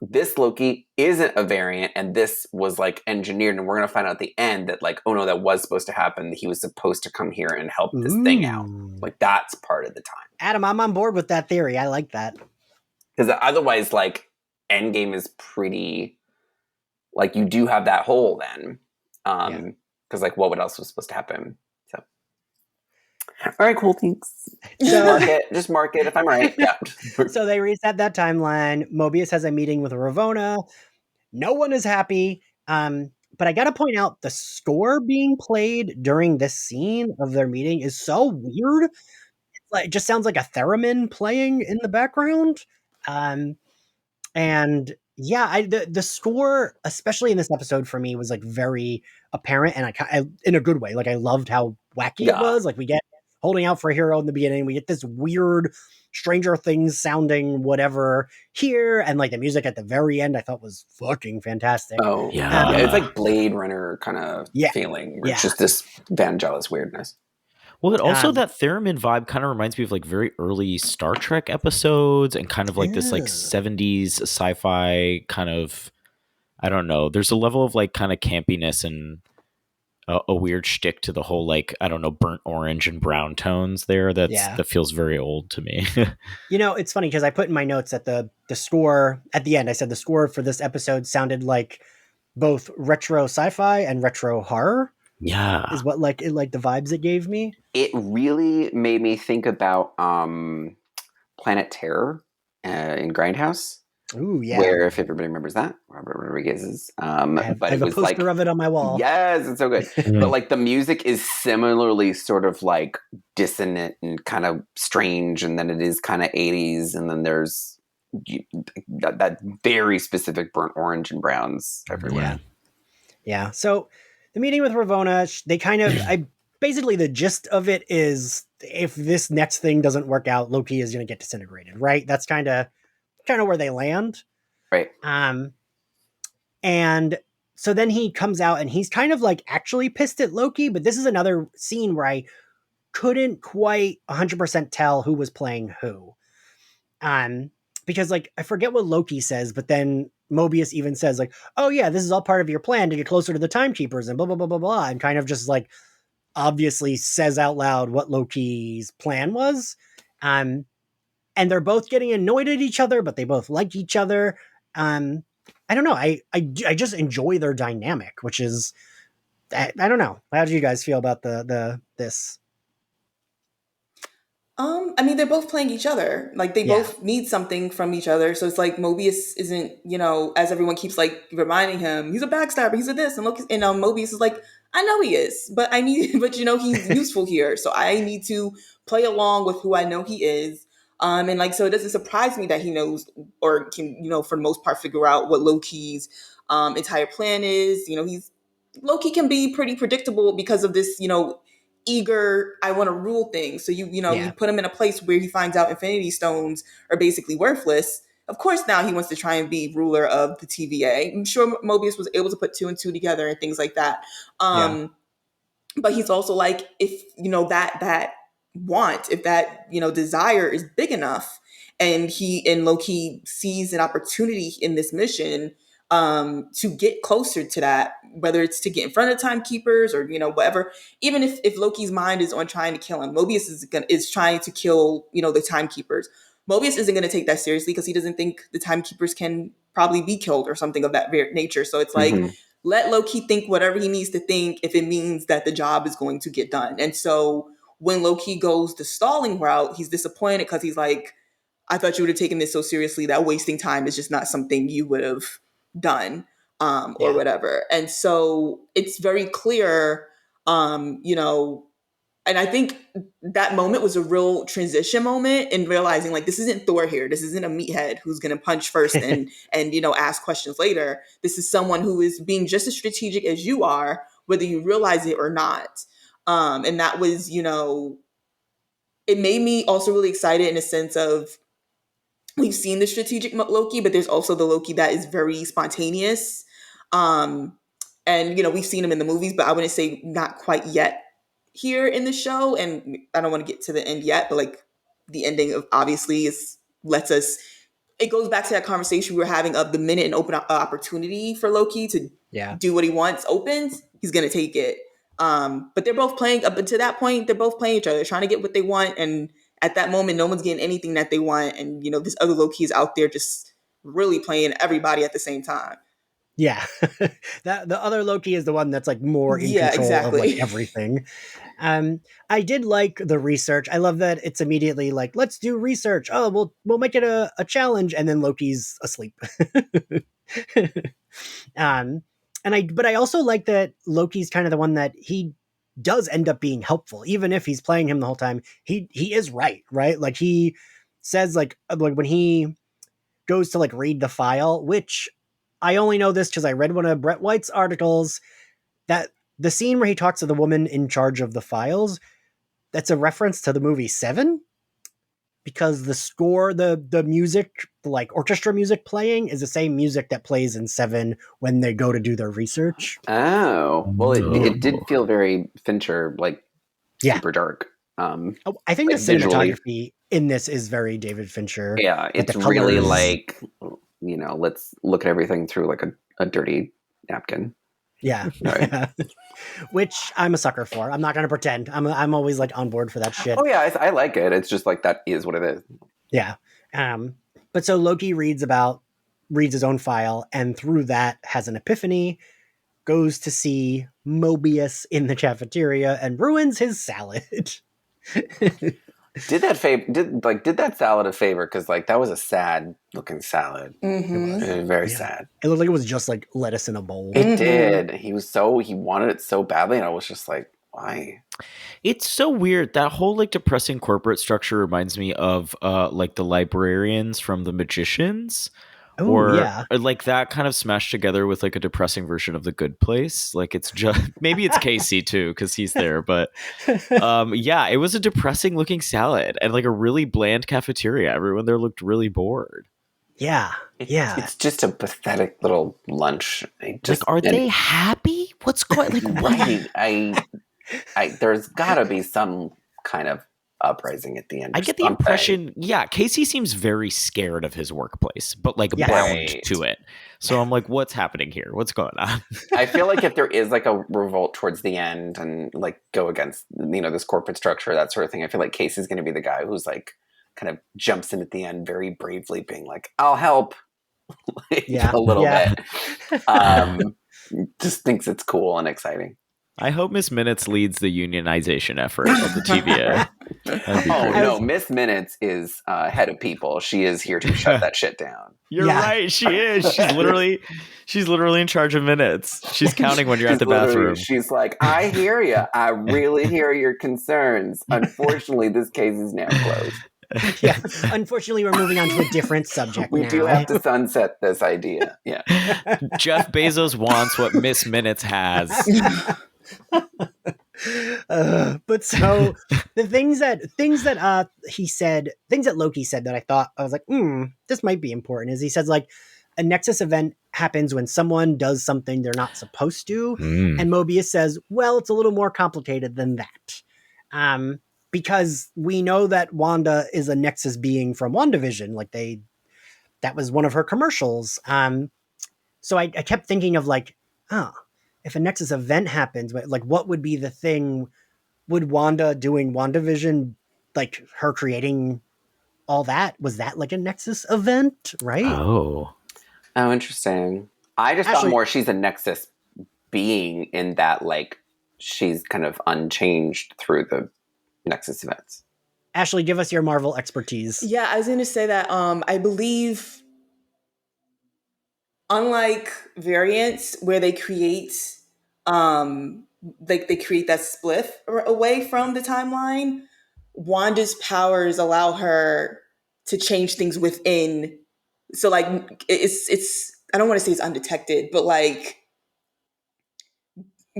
this Loki isn't a variant, and this was like engineered. And we're going to find out at the end that like, oh no, that was supposed to happen. That he was supposed to come here and help this thing out. Like, that's part of the time. Adam, I'm on board with that theory. I like that. Because otherwise, like, Endgame is pretty, like, you do have that hole then. Because like, what else was supposed to happen? So, all right, cool, thanks. Just mark it if I'm right. Yeah. So they reset that timeline. Mobius has a meeting with Ravonna. No one is happy. But I got to point out, the score being played during this scene of their meeting is so weird. It's like, it just sounds like a theremin playing in the background. And yeah, the score, especially in this episode for me, was like very apparent, and I in a good way. Like, I loved how wacky it was. Like, we get Holding Out for a Hero in the beginning, we get this weird Stranger Things sounding whatever here, and like the music at the very end I thought was fucking fantastic. Oh yeah, it's like Blade Runner kind of feeling. It's just this Vangelis weirdness. Well, also that theremin vibe kind of reminds me of like very early Star Trek episodes, and kind of like this like 70s sci-fi kind of, I don't know. There's a level of like kind of campiness and a weird shtick to the whole, like, I don't know, burnt orange and brown tones there. That feels very old to me. You know, it's funny because I put in my notes that the score at the end, I said the score for this episode sounded like both retro sci-fi and retro horror. Yeah. Is what like the vibes it gave me. It really made me think about Planet Terror in Grindhouse. Ooh, yeah. Where, if everybody remembers that, Robert Rodriguez's. I have a poster of it on my wall. Yes, it's so good. But like the music is similarly sort of like dissonant and kind of strange, and then it is kind of 80s, and then there's that very specific burnt orange and browns everywhere. Yeah. So the meeting with Ravonna, they kind of, basically the gist of it is if this next thing doesn't work out, Loki is going to get disintegrated, right? That's kind of where they land. Right. And so then he comes out and he's kind of like actually pissed at Loki, but this is another scene where I couldn't quite 100% tell who was playing who. Because like I forget what Loki says, but then Mobius even says like, "Oh yeah, this is all part of your plan to get closer to the timekeepers," and blah blah blah blah blah, and kind of just like obviously says out loud what Loki's plan was. And they're both getting annoyed at each other, but they both like each other. I don't know. I just enjoy their dynamic, which is I don't know. How do you guys feel about this? I mean, they're both playing each other. Like they both need something from each other. So it's like Mobius isn't, as everyone keeps like reminding him, he's a backstabber, he's a this, and Loki, and Mobius is like, I know he is, but but he's useful here, so I need to play along with who I know he is. And like, so it doesn't surprise me that he knows or can, for the most part, figure out what Loki's entire plan is. Loki can be pretty predictable because of this, eager, I want to rule things. So you put him in a place where he finds out Infinity Stones are basically worthless. Of course, now he wants to try and be ruler of the TVA. I'm sure Mobius was able to put 2 and 2 together and things like that. But he's also like, if that want, if that desire is big enough, and Loki sees an opportunity in this mission to get closer to that, whether it's to get in front of timekeepers or whatever. Even if Loki's mind is on trying to kill him, Mobius is trying to kill the timekeepers. Mobius isn't going to take that seriously because he doesn't think the timekeepers can probably be killed or something of that nature. So it's like, let Loki think whatever he needs to think if it means that the job is going to get done. And so when Loki goes the stalling route, he's disappointed because he's like, I thought you would have taken this so seriously that wasting time is just not something you would have done or whatever. And so it's very clear, and I think that moment was a real transition moment in realizing like, this isn't Thor here. This isn't a meathead who's going to punch first and ask questions later. This is someone who is being just as strategic as you are, whether you realize it or not. And that was, it made me also really excited in a sense of, we've seen the strategic Loki, but there's also the Loki that is very spontaneous. And, we've seen him in the movies, but I wouldn't say not quite yet here in the show. And I don't want to get to the end yet, but like the ending of obviously it goes back to that conversation we were having of the minute an open opportunity for Loki to do what he wants opens, he's going to take it. But they're both playing up to that point. They're both playing each other, trying to get what they want. And at that moment, no one's getting anything that they want. And, this other Loki is out there just really playing everybody at the same time. Yeah. The other Loki is the one that's like more in control of like everything. I did like the research. I love that it's immediately like, let's do research. Oh, we'll make it a challenge. And then Loki's asleep. But I also like that Loki's kind of the one that he does end up being helpful, even if he's playing him the whole time. He is right? Like he says like when he goes to like read the file, which I only know this because I read one of Brett White's articles, that the scene where he talks to the woman in charge of the files, that's a reference to the movie Seven, because the score, the music, like orchestra music playing, is the same music that plays in Seven when they go to do their research. Oh, well, it did feel very Fincher, like super dark. I think like the cinematography in this is very David Fincher. Yeah, it's really like, let's look at everything through like a dirty napkin. Yeah. Right. Which I'm a sucker for. I'm not going to pretend. I'm always like on board for that shit. Oh yeah, I like it. It's just like, that is what it is. Yeah. But so Loki reads his own file, and through that has an epiphany, goes to see Mobius in the cafeteria and ruins his salad. Did that salad a favor? Because like, that was a sad looking salad. Mm-hmm. It was very sad. It looked like it was just like lettuce in a bowl. It did. He wanted it so badly, and I was just like, why? It's so weird. That whole like depressing corporate structure reminds me of like the librarians from The Magicians, or like that kind of smashed together with like a depressing version of The Good Place. Like it's just maybe it's Casey too because he's there, but yeah, it was a depressing looking salad and like a really bland cafeteria. Everyone there looked really bored. Yeah, it's just a pathetic little lunch. Are they happy? What's going? Like what? I there's got to be some kind of uprising at the end. I get the impression, Casey seems very scared of his workplace, but like bound to it. So I'm like, what's happening here? What's going on? I feel like if there is like a revolt towards the end and like go against, this corporate structure, that sort of thing, I feel like Casey's going to be the guy who's like kind of jumps in at the end very bravely being like, I'll help a little bit. Just thinks it's cool and exciting. I hope Miss Minutes leads the unionization effort of the TVA. No, Miss Minutes is head of people. She is here to shut that shit down. You're right. She is. She's literally in charge of minutes. She's counting when you're at the bathroom. She's like, I hear you. I really hear your concerns. Unfortunately, this case is now closed. Yeah. Unfortunately, we're moving on to a different subject. We do have to sunset this idea. Yeah. Jeff Bezos wants what Miss Minutes has. But so the things that he said, things that Loki said that I was like, this might be important, is he says like a Nexus event happens when someone does something they're not supposed to. And Mobius says, well, it's a little more complicated than that. Because we know that Wanda is a Nexus being from WandaVision. Like that was one of her commercials. So I kept thinking of like, if a Nexus event happens, like what would be the thing? Would Wanda doing WandaVision, like her creating all that, was that like a Nexus event, right? Oh, interesting. I just thought more she's a Nexus being in that like she's kind of unchanged through the Nexus events. Ashley, give us your Marvel expertise. Yeah, I was going to say that I believe unlike variants where they create they create that spliff away from the timeline, Wanda's powers allow her to change things within. So like it's I don't want to say it's undetected, but like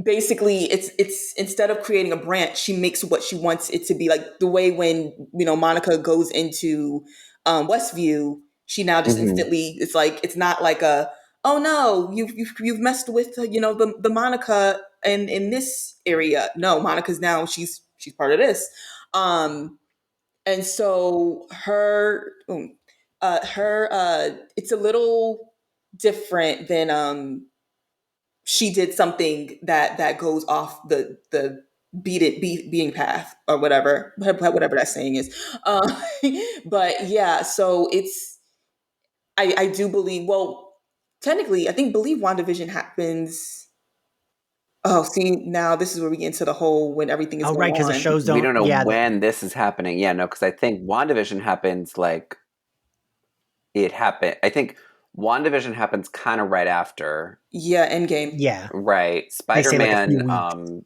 basically it's instead of creating a branch, she makes what she wants it to be. Like the way when Monica goes into Westview, she now just instantly, it's like, it's not like a, oh no, you've messed with the Monica in this area. No, Monica's now she's part of this, and so her it's a little different than she did something that goes off the beating path or whatever that saying is. But yeah, so it's I do believe, well, technically I believe WandaVision happens. Oh, see, now this is where we get into the whole when everything is going because the shows don't. We don't know when this is happening. Yeah, no, because I think WandaVision happens like it happened. I think WandaVision happens kind of right after. Yeah, Endgame. Yeah. Right. Spider-Man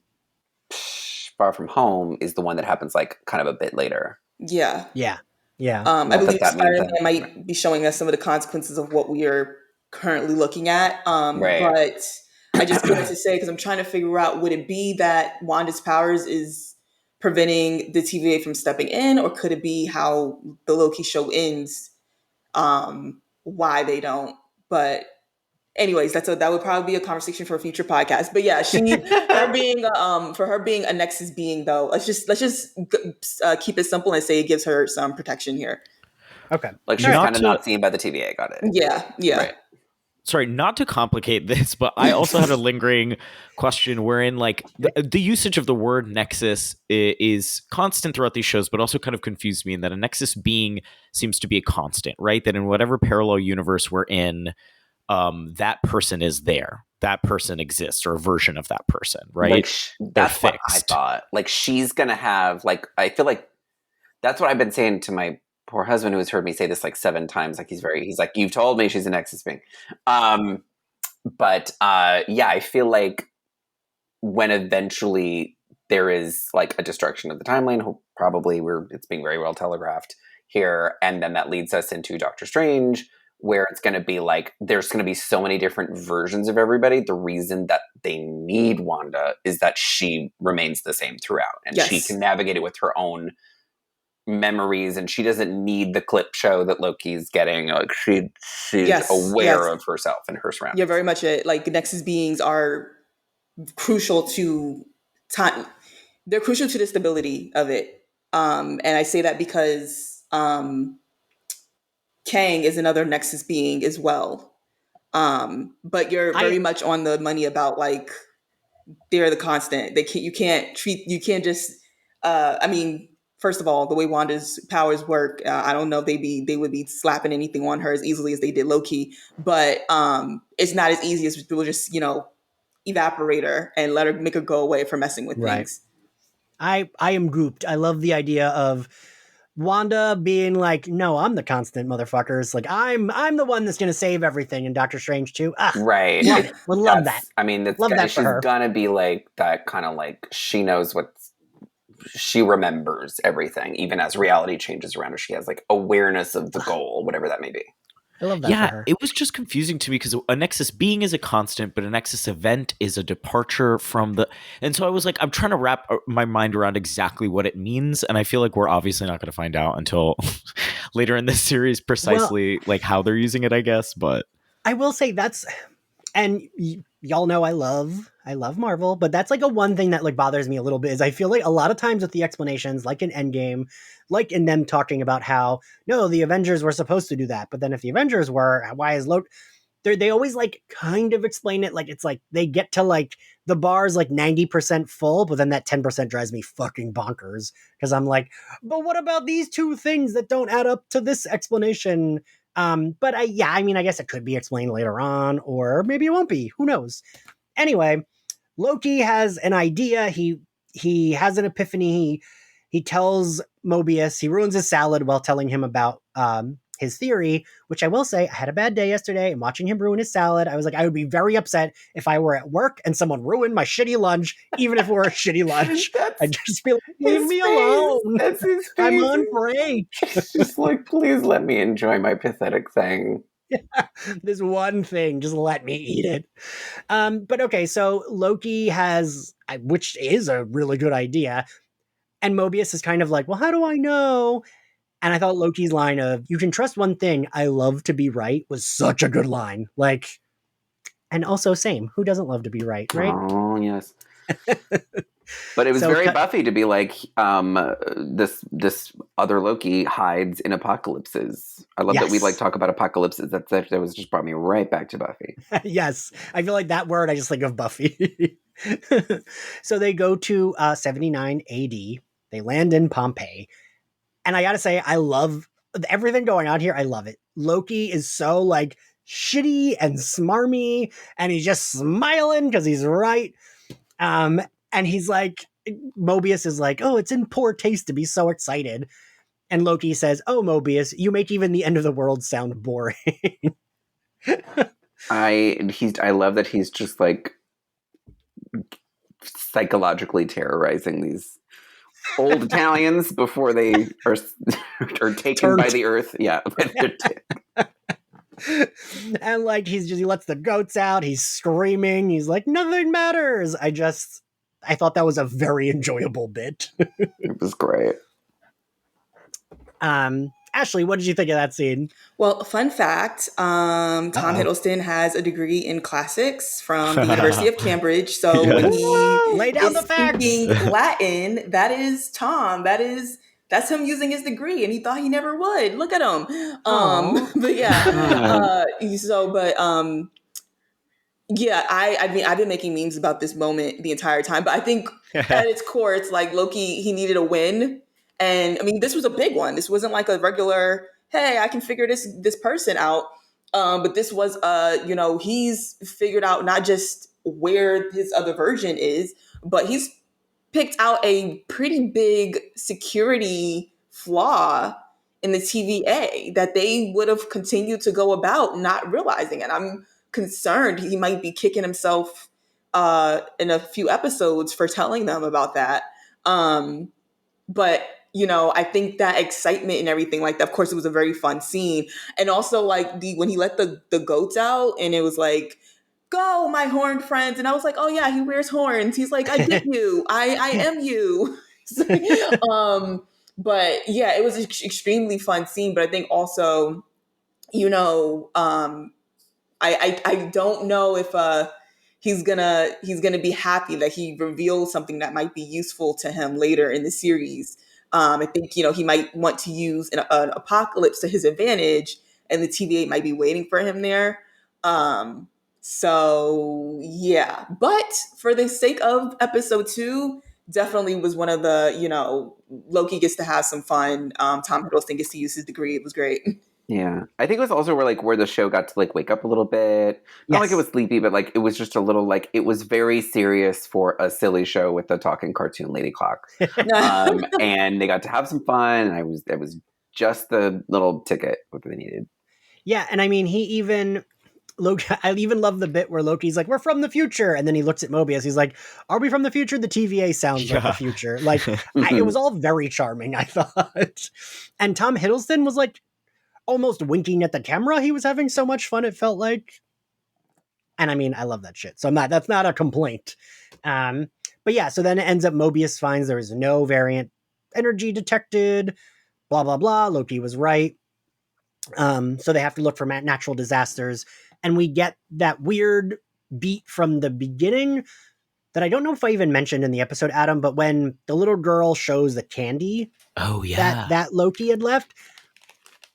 Far From Home is the one that happens like kind of a bit later. Yeah. Yeah. I believe Spider-Man might be showing us some of the consequences of what we are currently looking at. Right. But I just wanted to say, because I'm trying to figure out, would it be that Wanda's powers is preventing the TVA from stepping in, or could it be how the Loki show ends? Why they don't? But anyways, that would probably be a conversation for a future podcast. But yeah, her being a Nexus being, though, let's just keep it simple and say it gives her some protection here. Okay, like she's kind of not seen by the TVA. Got it. Yeah. Right. Sorry, not to complicate this, but I also had a lingering question wherein like the usage of the word Nexus is constant throughout these shows, but also kind of confused me in that a Nexus being seems to be a constant, right? That in whatever parallel universe we're in, that person is there. That person exists, or a version of that person, right? Like, that's what I thought. Like she's going to have, like, I feel like that's what I've been saying to my poor husband, who has heard me say this like 7 times. Like he's like, you've told me she's a Nexus being. But I feel like when eventually there is like a destruction of the timeline, probably it's being very well telegraphed here, and then that leads us into Doctor Strange, where it's going to be like, there's going to be so many different versions of everybody. The reason that they need Wanda is that she remains the same throughout, and she can navigate it with her own memories, and she doesn't need the clip show that Loki's getting. Like she's aware of herself and her surroundings. Yeah, very much it. Like Nexus beings are crucial to time. They're crucial to the stability of it. And I say that because Kang is another Nexus being as well. But you're very much on the money about like they're the constant. You can't just I mean, first of all, the way Wanda's powers work, I don't know if they would be slapping anything on her as easily as they did Loki, but it's not as easy as people just, evaporate her and let her make her go away for messing with things. I am grouped. I love the idea of Wanda being like, no, I'm the constant, motherfuckers. Like I'm the one that's gonna save everything, and Doctor Strange too. Right. Would love that. I mean, she's gonna be like that kind of like she knows she remembers everything, even as reality changes around her. She has like awareness of the goal, whatever that may be. I love that. Yeah, it was just confusing to me because a Nexus being is a constant, but a Nexus event is a departure from the. And so I was like, I'm trying to wrap my mind around exactly what it means, and I feel like we're obviously not going to find out until later in this series precisely like how they're using it, I guess. But I will say and y'all know I love Marvel, but that's like a one thing that like bothers me a little bit is I feel like a lot of times with the explanations, like in Endgame, like in them talking about how no, the Avengers were supposed to do that, but then if the Avengers were, why is Loki? They always like kind of explain it like it's like they get to like the bar's like 90% full, but then that 10% drives me fucking bonkers because I'm like, but what about these two things that don't add up to this explanation? But I guess it could be explained later on, or maybe it won't be. Who knows? Anyway, Loki has an idea. He has an epiphany. He tells Mobius, he ruins his salad while telling him about his theory, which I will say, I had a bad day yesterday and watching him ruin his salad. I was like, I would be very upset if I were at work and someone ruined my shitty lunch, even if it were a shitty lunch. I'd just be like, leave me alone. That's his face. I'm on break. Just like, please let me enjoy my pathetic thing. This one thing, just let me eat it. But okay, so Loki has, which is a really good idea, and Mobius is kind of like, well, how do I know? And I thought Loki's line of, you can trust one thing, I love to be right, was such a good line. Like, and also same, who doesn't love to be right, right? Oh, yes. But it was very Buffy to be like, this other Loki hides in apocalypses. I love that we like talk about apocalypses. That was just brought me right back to Buffy. Yes. I feel like that word, I just think of Buffy. So they go to 79 AD. They land in Pompeii. And I gotta say, I love everything going on here. I love it. Loki is so like shitty and smarmy, and he's just smiling because he's right. And he's like, Mobius is like, oh, it's in poor taste to be so excited. And Loki says, oh, Mobius, you make even the end of the world sound boring. I love that he's just like psychologically terrorizing these old Italians before they are taken by the earth. Yeah. And like he lets the goats out, he's screaming, he's like, nothing matters. I thought that was a very enjoyable bit. It was great. Ashley, what did you think of that scene? Well, fun fact, Tom Hiddleston has a degree in classics from the University of Cambridge. So when he lay down the facts. Speaking Latin, that is Tom. That's him using his degree, and he thought he never would. Look at him. But yeah. Yeah, I mean, I've been making memes about this moment the entire time, but I think at its core, it's like Loki, he needed a win. And I mean, this was a big one. This wasn't like a regular, hey, I can figure this person out. But this was, he's figured out not just where his other version is, but he's picked out a pretty big security flaw in the TVA that they would have continued to go about not realizing. And I'm concerned he might be kicking himself in a few episodes for telling them about that. But I think that excitement and everything like that, of course, it was a very fun scene. And also like when he let the goats out and it was like, go, my horned friends. And I was like, oh yeah, he wears horns. He's like, I get you. I am you. But yeah, it was an extremely fun scene. But I think also, I don't know if he's gonna be happy that he revealed something that might be useful to him later in the series. I think he might want to use an apocalypse to his advantage, and the TVA might be waiting for him there. So yeah, but for the sake of episode 2, definitely was one of the Loki gets to have some fun. Tom Hiddleston gets to use his degree. It was great. Yeah, I think it was also where the show got to like wake up a little bit. Not like it was sleepy, but like it was just a little like it was very serious for a silly show with a talking cartoon lady clock. And they got to have some fun. And it was just the little ticket what they needed. Yeah, and I mean Loki, I even love the bit where Loki's like, we're from the future. And then he looks at Mobius. He's like, are we from the future? The TVA sounds like the future. Like, it was all very charming, I thought. And Tom Hiddleston was like almost winking at the camera. He was having so much fun, it felt like. And I mean, I love that shit. So that's not a complaint. But yeah, so then it ends up Mobius finds there is no variant energy detected, blah, blah, blah. Loki was right. So they have to look for natural disasters. And we get that weird beat from the beginning that I don't know if I even mentioned in the episode, Adam, but when the little girl shows the candy that Loki had left,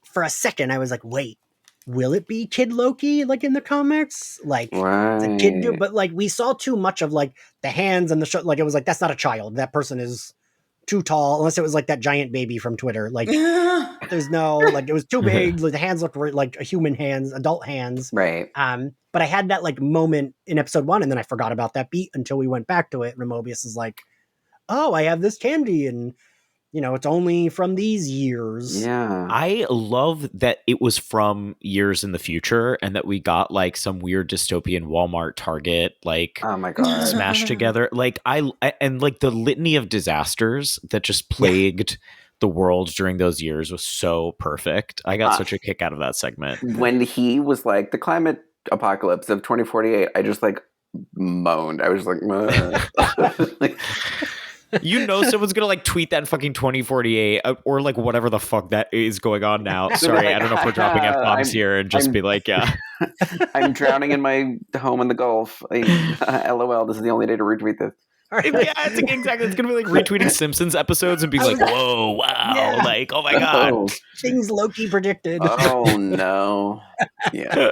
for a second I was like, wait, will it be Kid Loki like in the comics? Like the kid, but like we saw too much of like the hands and the show. Like it was like, that's not a child. That person is too tall, unless it was like that giant baby from Twitter. Like there's no, like it was too big. Like, the hands looked like human hands, adult hands. Right. But I had that like moment in episode 1 and then I forgot about that beat until we went back to it. And Mobius is like, oh, I have this candy and it's only from these years. Yeah. I love that it was from years in the future and that we got like some weird dystopian Walmart Target, like, oh my God, smashed together. Like and like the litany of disasters that just plagued the world during those years was so perfect. I got such a kick out of that segment. When he was like, the climate apocalypse of 2048, I just like moaned. I was like, someone's gonna like tweet that in fucking 2048 or like whatever the fuck that is going on now. Sorry, like, I don't know if we're dropping F-bombs here and just be like, yeah. I'm drowning in my home in the Gulf. LOL, this is the only day to retweet this. Yeah, exactly. It's gonna be like retweeting Simpsons episodes and being like, whoa, wow, yeah. Like, oh my God. Things Loki predicted. Oh no. Yeah.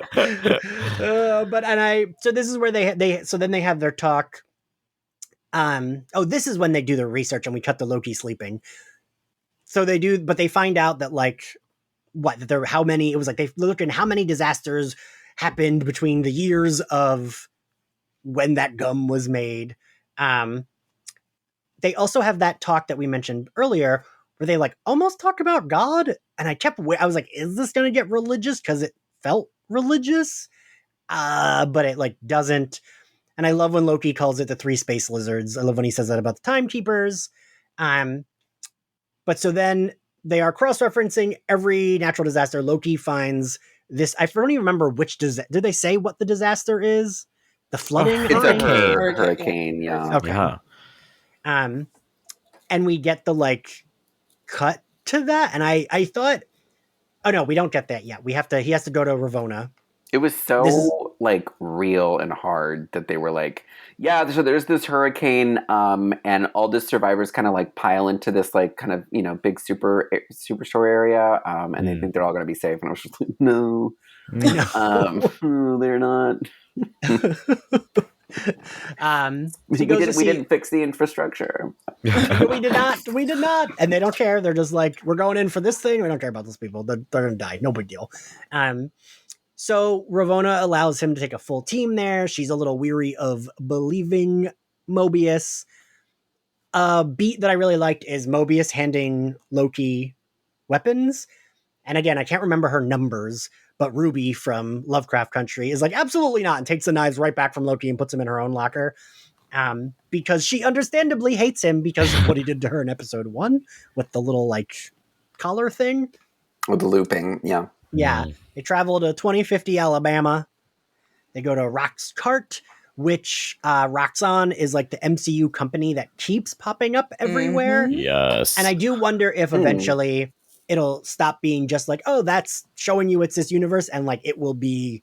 So this is where then they have their talk. This is when they do the research and we cut the Loki sleeping. So they do, but they find out that like it was like they look at how many disasters happened between the years of when that gum was made. They also have that talk that we mentioned earlier where they like almost talk about God. And I was like, is this going to get religious? Cause it felt religious. But it like doesn't. And I love when Loki calls it the 3 space lizards. I love when he says that about the timekeepers. But so then they are cross-referencing every natural disaster. Loki finds this. I don't even remember which did they say what the disaster is? The flooding? It's a hurricane, yeah. Okay. Yeah. And we get the like cut to that. And I thought, oh no, we don't get that yet. He has to go to Ravonna. It was so like real and hard that they were like, yeah, so there's this hurricane, and all the survivors kind of like pile into this like kind of big superstore area, and they think they're all going to be safe. And I was just like, no, they're not. We didn't fix the infrastructure. We did not, and they don't care. They're just like, we're going in for this thing. We don't care about those people. They're going to die. No big deal. So Ravonna allows him to take a full team there. She's a little weary of believing Mobius. A beat that I really liked is Mobius handing Loki weapons. And again, I can't remember her numbers, but Ruby from Lovecraft Country is like, absolutely not, and takes the knives right back from Loki and puts them in her own locker. because she understandably hates him because of what he did to her in episode 1 with the little like collar thing. With the looping, yeah. Yeah. They travel to 2050 Alabama. They go to Roxcart, which Roxxon is like the MCU company that keeps popping up everywhere. Yes. And I do wonder if eventually it'll stop being just like, oh, that's showing you it's this universe, and like it will be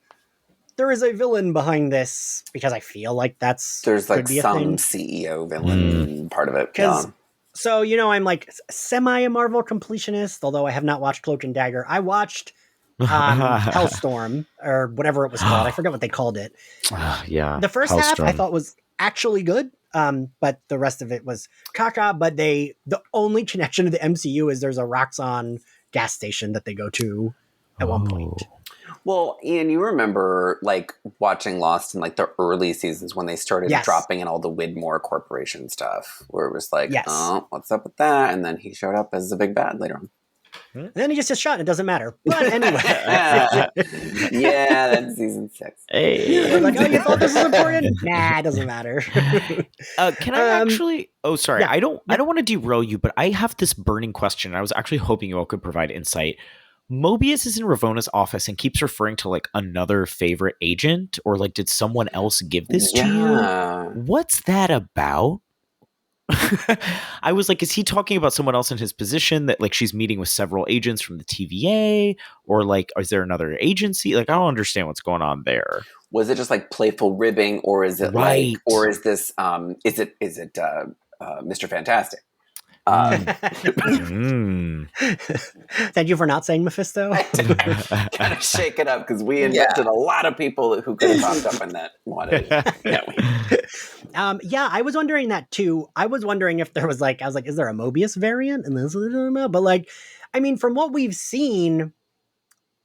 there is a villain behind this, because I feel like there's like some thing. CEO villain part of it. Because so I'm like semi a Marvel completionist, although I have not watched Cloak and Dagger. I watched Hellstorm or whatever it was called. I forget what they called it. Yeah. The first half I thought was actually good. But the rest of it was caca. But the only connection to the MCU is there's a Roxxon gas station that they go to at one point. Well, Ian, you remember like watching Lost in like the early seasons when they started dropping in all the Widmore Corporation stuff, where it was like, oh, what's up with that? And then he showed up as the big bad later on. And then he just gets shot and it doesn't matter. But anyway. Yeah, that's season 6. Hey. Like, oh, you thought this was important? Nah, it doesn't matter. Can I actually... Oh, sorry. Yeah. I don't want to derail you, but I have this burning question. I was actually hoping you all could provide insight. Mobius is in Ravona's office and keeps referring to like another favorite agent, or like, did someone else give this to you? What's that about? I was like, is he talking about someone else in his position, that like she's meeting with several agents from the TVA, or like, is there another agency? Like, I don't understand what's going on there. Was it just like playful ribbing, or is it like, or is this, is it Mr. Fantastic? Thank you for not saying Mephisto. Kind of shake it up, because we invested a lot of people who could have popped up in that one. I was wondering that too. I was wondering if there was like, I was like, is there a Mobius variant? And this, but like, I mean, from what we've seen,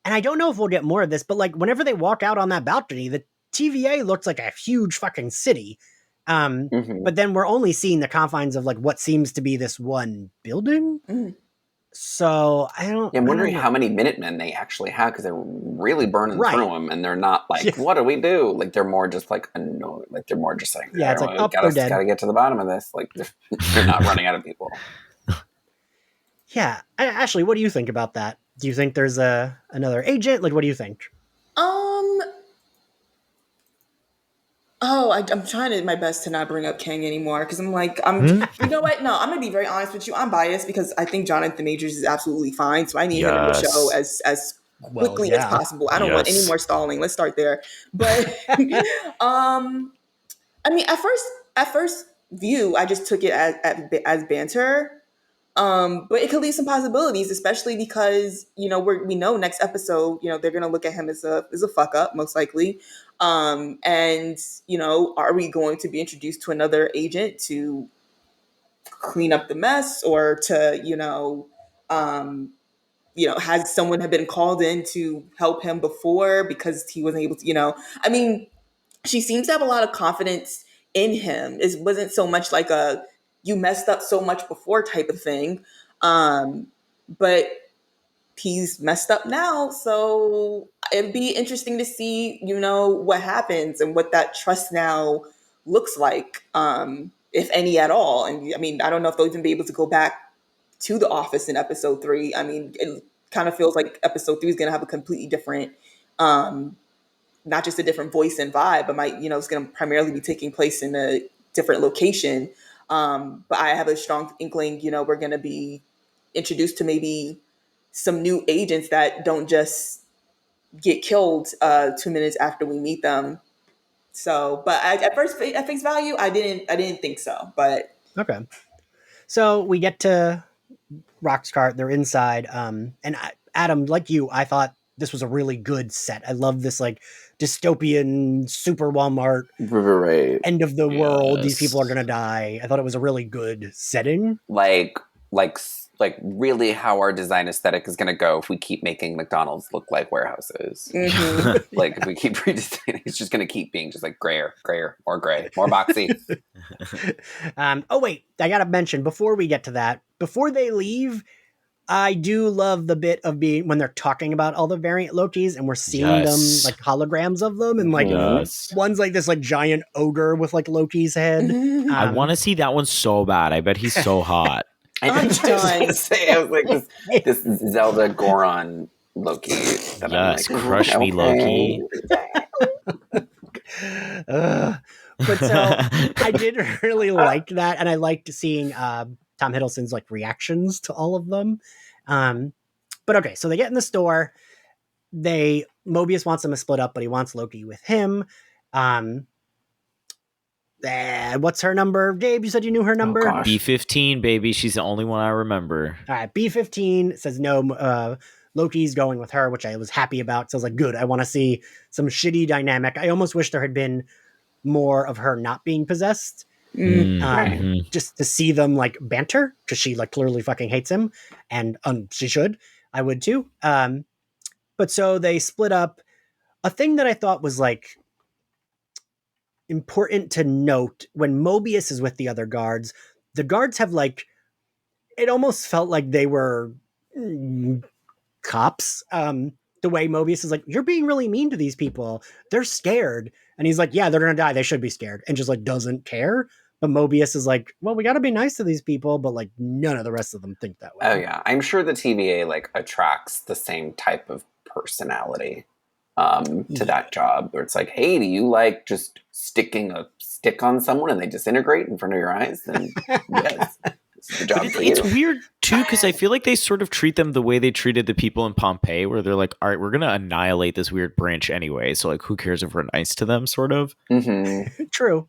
and I don't know if we'll get more of this, but like, whenever they walk out on that balcony, the TVA looks like a huge fucking city. But then we're only seeing the confines of like what seems to be this one building. So I'm wondering how many Minutemen they actually have, because they're really burning through them, and they're not like, what do we do? Like, they're more just like annoyed. Like, they're more just like, it's like, gotta get to the bottom of this. Like, they're not running out of people. Yeah, Ashley, what do you think about that? Do you think there's another agent? Like, what do you think? I'm trying my best to not bring up Kang anymore, because I'm like, you know what? No, I'm going to be very honest with you. I'm biased because I think Jonathan Majors is absolutely fine. So I need him in the show as quickly as possible. I don't want any more stalling. Let's start there. But, I mean, at first view, I just took it as banter. But it could leave some possibilities, especially because, we know next episode, they're going to look at him as a fuck up, most likely. And, are we going to be introduced to another agent to clean up the mess, or to, has someone have been called in to help him before because he wasn't able to, I mean, she seems to have a lot of confidence in him. It wasn't so much like a, you messed up so much before type of thing. But he's messed up now. So it'd be interesting to see, what happens and what that trust now looks like, if any at all. And I mean, I don't know if they'll even be able to go back to the office in episode 3. I mean, it kind of feels like episode 3 is going to have a completely different, not just a different voice and vibe, but it's going to primarily be taking place in a different location. But I have a strong inkling, we're going to be introduced to maybe some new agents that don't just get killed 2 minutes after we meet them. So, but at face value, I didn't think so. But okay, so we get to Roxcart. They're inside, and Adam, like you, I thought this was a really good set. I love this like dystopian super Walmart end of the world. These people are gonna die. I thought it was a really good setting. Like really how our design aesthetic is gonna go if we keep making McDonald's look like warehouses. Like if we keep redesigning, it's just gonna keep being just like grayer, more gray, more boxy. Oh wait, I gotta mention before we get to that, before they leave, I do love the bit of being when they're talking about all the variant Lokis and we're seeing them like holograms of them and like one's like this like giant ogre with like Loki's head. I want to see that one so bad. I bet he's so hot. I was gonna say, I was like this Zelda Goron Loki. That Yes, I'm like, crush me, Loki. But so I did really like that, and I liked seeing Tom Hiddleston's like reactions to all of them. But okay, so they get in the store. Mobius wants them to split up, but he wants Loki with him. What's her number, Gabe? You said you knew her number. B15, baby. She's the only one I remember. All right, B15 says no. Loki's going with her, which I was happy about. So I was like, good. I want to see some shitty dynamic. I almost wish there had been more of her not being possessed. Just to see them like banter, because she like clearly fucking hates him, and she should. I would too. But so they split up. A thing that I thought was like important to note, when Mobius is with the other guards, the guards have like, it almost felt like they were cops. The way Mobius is like, you're being really mean to these people. They're scared. And he's like, yeah, they're going to die. They should be scared. And just like doesn't care. But Mobius is like, well, we got to be nice to these people. But like none of the rest of them think that way. Oh yeah. I'm sure the TVA like attracts the same type of personality to that job, where it's like, hey, do you like just sticking a stick on someone and they disintegrate in front of your eyes? Then yes. It's weird too, because I feel like they sort of treat them the way they treated the people in Pompeii, where they're like, all right, we're gonna annihilate this weird branch anyway, so like who cares if we're nice to them, sort of. True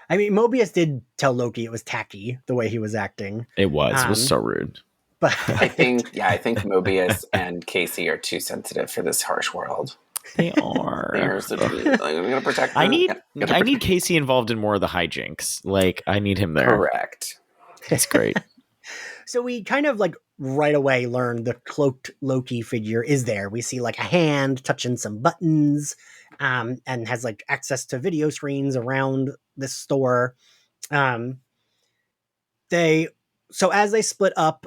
I mean, Mobius did tell Loki it was tacky the way he was acting. It was so rude. But I think Mobius and Casey are too sensitive for this harsh world. They are. They're so I'm gonna protect them. I need Casey involved in more of the hijinks. Like, I need him there. Correct. It's great. So we kind of like right away learn the cloaked Loki figure is there. We see like a hand touching some buttons, and has like access to video screens around this store. So as they split up,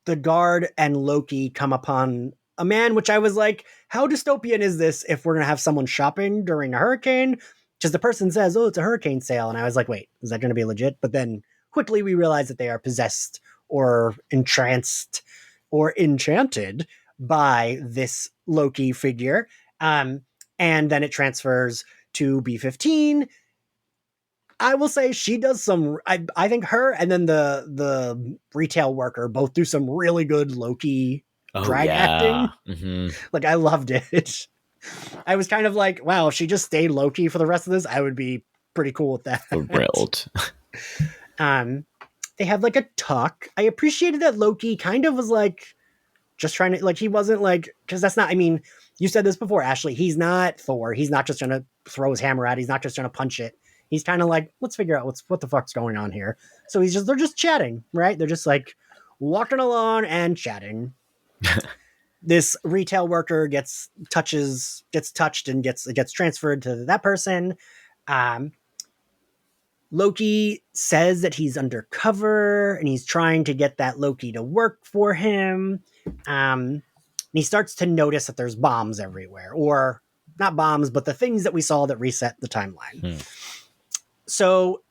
the guard and Loki come upon a man, which I was like, how dystopian is this if we're going to have someone shopping during a hurricane? Because the person says, oh, it's a hurricane sale. And I was like, wait, is that going to be legit? But then quickly we realize that they are possessed or entranced or enchanted by this Loki figure. And then it transfers to B15. I will say she does some, I think her and then the retail worker both do some really good Loki drag acting. Like, I loved it. I was kind of like, wow, if she just stayed Loki for the rest of this, I would be pretty cool with that. Thrilled. They have like a talk. I appreciated that Loki kind of was like, just trying to, like, he wasn't like, because that's not, I mean, you said this before, Ashley, he's not Thor. He's not just trying to throw his hammer at it. He's not just trying to punch it. He's kind of like, let's figure out what the fuck's going on here. So they're just chatting, right? They're just like walking along and chatting. This retail worker gets touched and gets transferred to that person. Loki says that he's undercover and he's trying to get that Loki to work for him. And he starts to notice that there's bombs everywhere, or not bombs, but the things that we saw that reset the timeline. So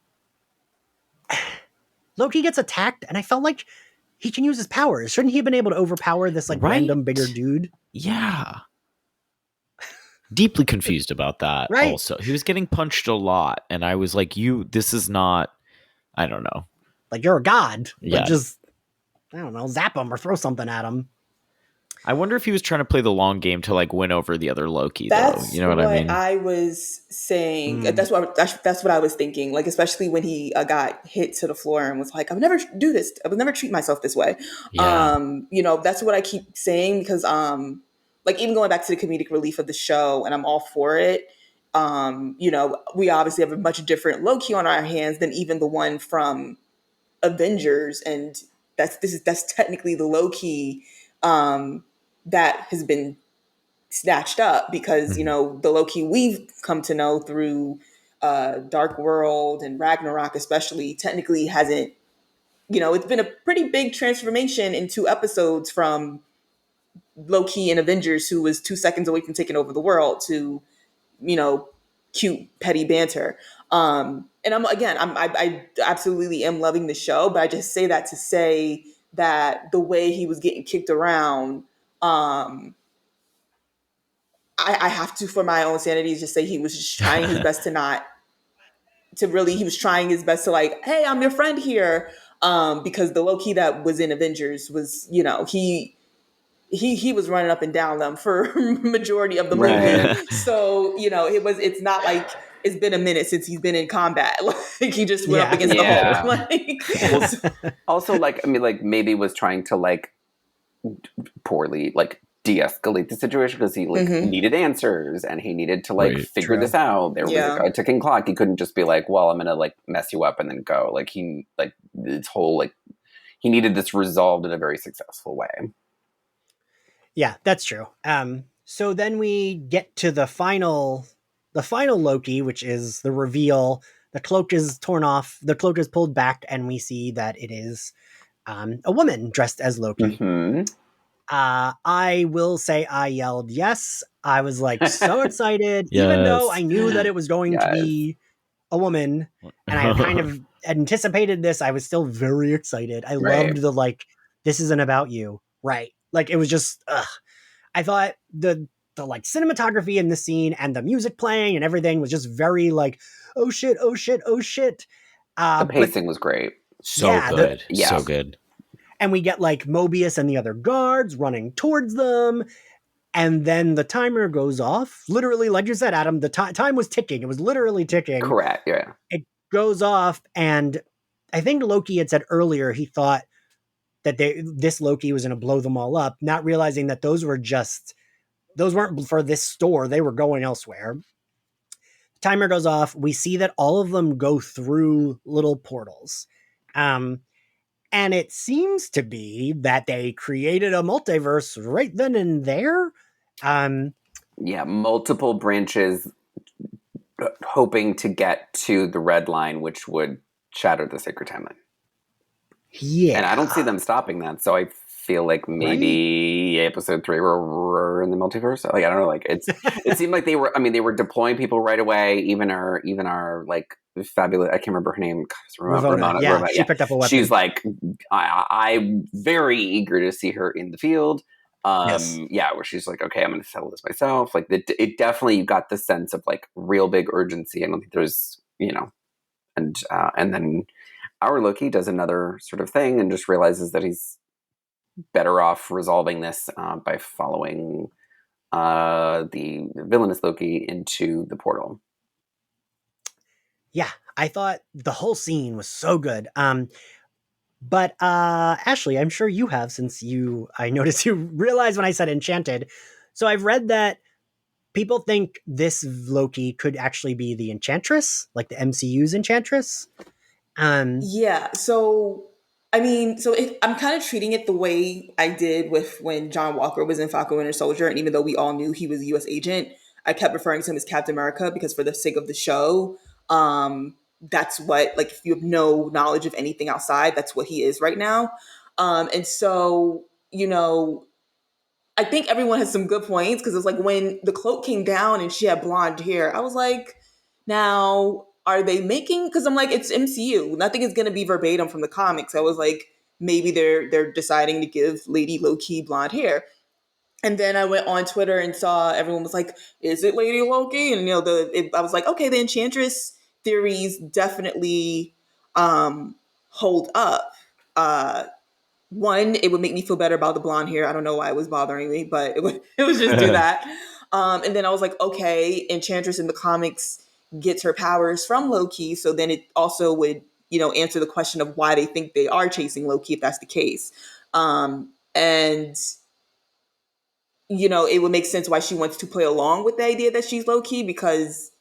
Loki gets attacked, and I felt like he can use his powers. Shouldn't he have been able to overpower this like random bigger dude? Yeah. Deeply confused about that. Right. Also, he was getting punched a lot, and I was like, this is not, I don't know. Like, you're a god. Yeah. Like, just, I don't know, zap him or throw something at him. I wonder if he was trying to play the long game to like win over the other Loki. That's though. You know what I mean? I was saying. That's what I was thinking. Like, especially when he got hit to the floor and was like, "I would never do this. I would never treat myself this way." Yeah. That's what I keep saying because, like, even going back to the comedic relief of the show, and I'm all for it. We obviously have a much different Loki on our hands than even the one from Avengers, and that's technically the Loki that has been snatched up because, the Loki we've come to know through Dark World and Ragnarok especially technically hasn't it's been a pretty big transformation in 2 episodes from Loki in Avengers, who was 2 seconds away from taking over the world, to, cute, petty banter. And I absolutely am loving the show, but I just say that to say that the way he was getting kicked around, I have to, for my own sanity, just say he was just trying his best he was trying his best to like, hey, I'm your friend here. Because the Loki that was in Avengers was, he was running up and down them for majority of the movie. Right. So, it's not like it's been a minute since he's been in combat. Like he just went up against the Hulk. Also, maybe was trying to poorly de-escalate the situation because he needed answers and he needed to figure this out. There was a ticking clock. He couldn't just be like, well, I'm gonna mess you up and then go. He needed this resolved in a very successful way. Yeah, that's true. So then we get to the final Loki, which is the reveal. The cloak is torn off. The cloak is pulled back, and we see that it is a woman dressed as Loki. Mm-hmm. I will say I yelled yes. I was so excited, even though I knew that it was going to be a woman, and I kind of anticipated this. I was still very excited. I loved the this isn't about you, right? It was just, I thought the cinematography in the scene and the music playing and everything was just very oh shit, oh shit, oh shit. The pacing was great. So good. So good. And we get Mobius and the other guards running towards them. And then the timer goes off. Literally, like you said, Adam, the time was ticking. It was literally ticking. Correct, yeah. It goes off. And I think Loki had said earlier he thought that this Loki was going to blow them all up, not realizing that those weren't for this store. They were going elsewhere. Timer goes off. We see that all of them go through little portals. And it seems to be that they created a multiverse right then and there. Multiple branches hoping to get to the red line, which would shatter the sacred timeline. Yeah. And I don't see them stopping that. So I feel like maybe episode 3 were in the multiverse. I don't know. It seemed like they were deploying people right away. Even our fabulous, I can't remember her name. Ramona. Yeah, she picked up a weapon. She's I'm very eager to see her in the field. Where she's okay, I'm going to settle this myself. It definitely, you got the sense of real big urgency. I don't think there's, and then our Loki does another sort of thing and just realizes that he's better off resolving this by following the villainous Loki into the portal. Yeah, I thought the whole scene was so good. But Ashley, I'm sure you have, since I noticed you realized when I said enchanted. So I've read that people think this Loki could actually be the Enchantress, the MCU's Enchantress. So I'm kind of treating it the way I did with when John Walker was in Falcon Winter Soldier, and even though we all knew he was a U.S. agent, I kept referring to him as Captain America because for the sake of the show, that's what, if you have no knowledge of anything outside, that's what he is right now. And so, I think everyone has some good points because it's when the cloak came down and she had blonde hair, I was now, are they making, because I'm it's MCU, nothing is going to be verbatim from the comics. I was maybe they're deciding to give Lady Loki blonde hair. And then I went on Twitter and saw everyone was is it Lady Loki? And I was okay, the Enchantress theories definitely hold up. One, it would make me feel better about the blonde hair. I don't know why it was bothering me, but it was just do that. And then I was okay, Enchantress in the comics gets her powers from Loki, so then it also would answer the question of why they think they are chasing Loki if that's the case. And it would make sense why she wants to play along with the idea that she's Loki, because